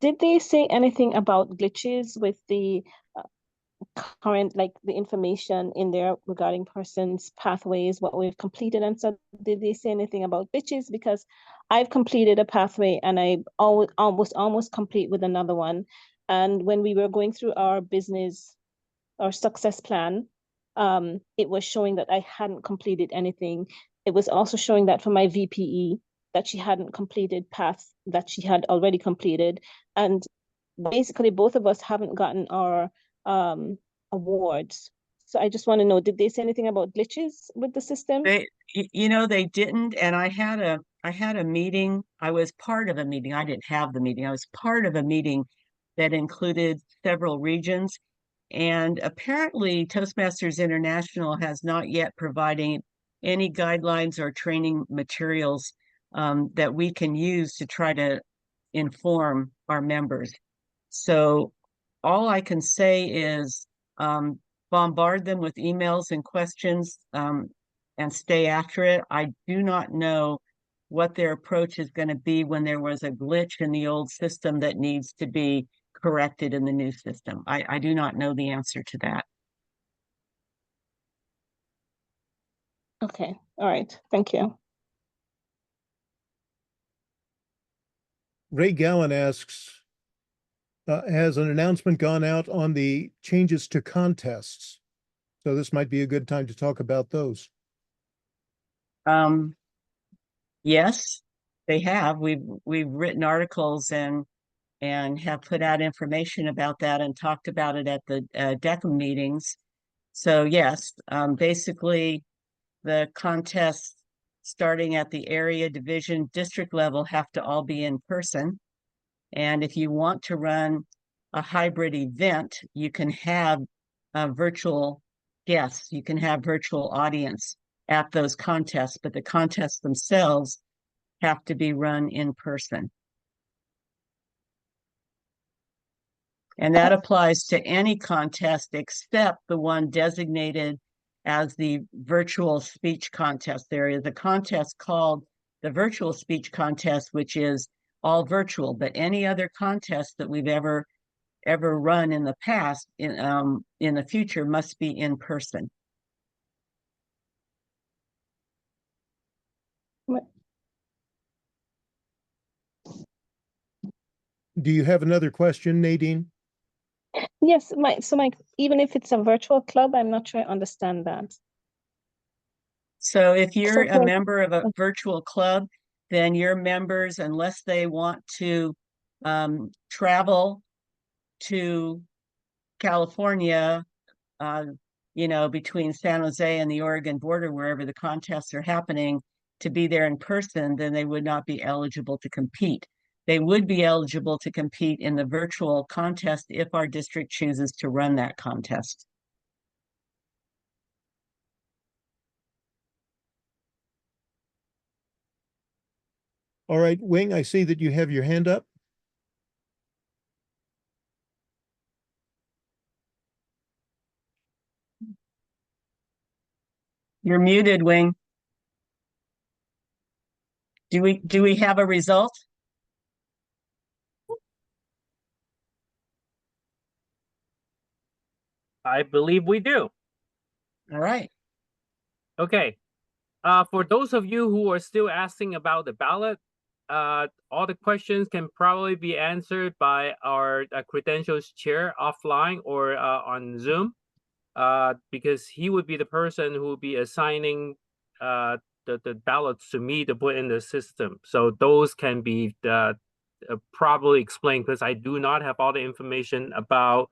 Did they say anything about glitches with the current, like the information in there regarding persons' pathways, what we've completed and so? Did they say anything about glitches? Because I've completed a pathway and I almost complete with another one. And when we were going through our success plan, it was showing that I hadn't completed anything. It was also showing that for my VPE, that she hadn't completed paths that she had already completed. And basically both of us haven't gotten our awards. So I just want to know, did they say anything about glitches with the system?
They didn't. And I had a meeting. I was part of a meeting. I didn't have the meeting. I was part of a meeting that included several regions. And apparently Toastmasters International has not yet provided any guidelines or training materials that we can use to try to inform our members. So all I can say is bombard them with emails and questions and stay after it. I do not know what their approach is going to be when there was a glitch in the old system that needs to be corrected in the new system. I do not know the answer to that.
Okay, all right, thank you.
Ray Gowan asks, Has an announcement gone out on the changes to contests? So this might be a good time to talk about those.
Yes, they have. We've written articles and have put out information about that and talked about it at the DECA meetings. So yes, basically the contests starting at the area, division, district level have to all be in person. And if you want to run a hybrid event, you can have virtual guests, you can have virtual audience at those contests, but the contests themselves have to be run in person. And that applies to any contest except the one designated as the virtual speech contest. There is a contest called the virtual speech contest, which is all virtual, but any other contest that we've ever run in the past in the future must be in person.
Do you have another question, Nadine?
Yes, Mike, even if it's a virtual club, I'm not sure I understand that.
So if you're
So
a member of a virtual club, then your members, unless they want to travel to California, between San Jose and the Oregon border, wherever the contests are happening, to be there in person, then they would not be eligible to compete. They would be eligible to compete in the virtual contest if our district chooses to run that contest.
All right, Wing, I see that you have your hand up.
You're muted, Wing. Do we have a result?
I believe we do.
All right.
Okay. For those of you who are still asking about the ballot, all the questions can probably be answered by our credentials chair offline or on Zoom, because he would be the person who would be assigning the ballots to me to put in the system. So those can be probably explained, because I do not have all the information about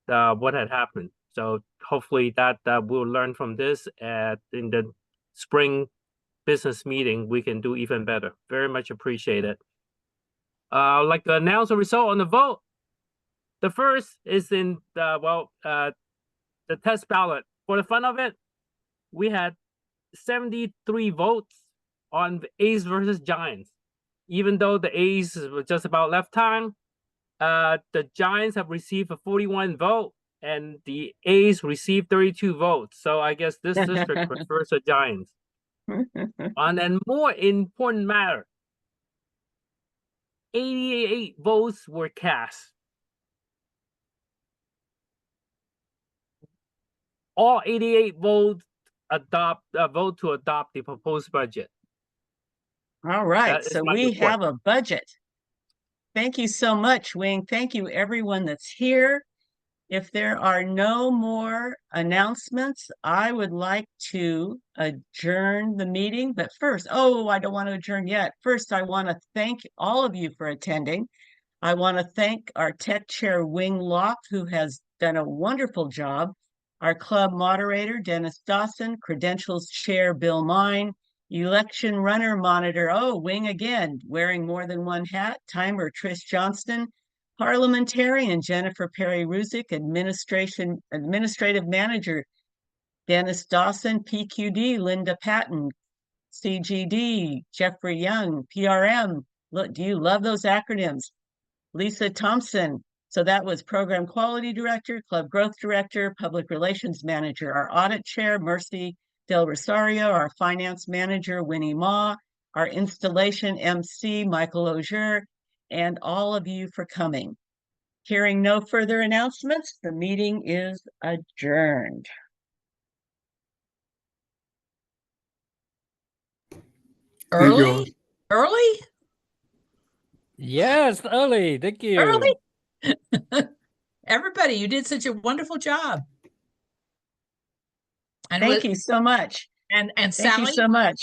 what had happened. So hopefully that we'll learn from this in the spring business meeting, we can do even better. Very much appreciate it. I'd like to announce the result on the vote. The first is in the test ballot. For the fun of it, we had 73 votes on the A's versus Giants. Even though the A's were just about left time, the Giants have received a 41 vote and the A's received 32 votes. So I guess this district prefers the Giants. On a more important matter, 88 votes were cast. All 88 votes vote to adopt the proposed budget.
All right, so we
report.
have a budget. Thank you so much, Wing. Thank you, everyone that's here. If there are no more announcements, I would like to adjourn the meeting. But first, I don't want to adjourn yet. First, I want to thank all of you for attending. I want to thank our tech chair, Wing Locke, who has done a wonderful job. Our club moderator, Dennis Dawson, credentials chair, Bill Mine, election runner monitor, Wing again, wearing more than one hat, timer, Trish Johnston, parliamentarian, Jennifer Perry-Ruzick, administrative manager, Dennis Dawson, PQD, Linda Patton, CGD, Jeffrey Young, PRM. Look, do you love those acronyms? Lisa Thompson. So that was program quality director, club growth director, public relations manager. Our audit chair, Mercy Del Rosario, our finance manager, Winnie Ma, our installation MC, Michael Auger, and all of you for coming. Hearing no further announcements, the meeting is adjourned.
Early?
Early?
Yes, early. Thank you.
Early?
Everybody, you did such a wonderful job. And
Thank you so much.
And
Thank you
Sally,
so much.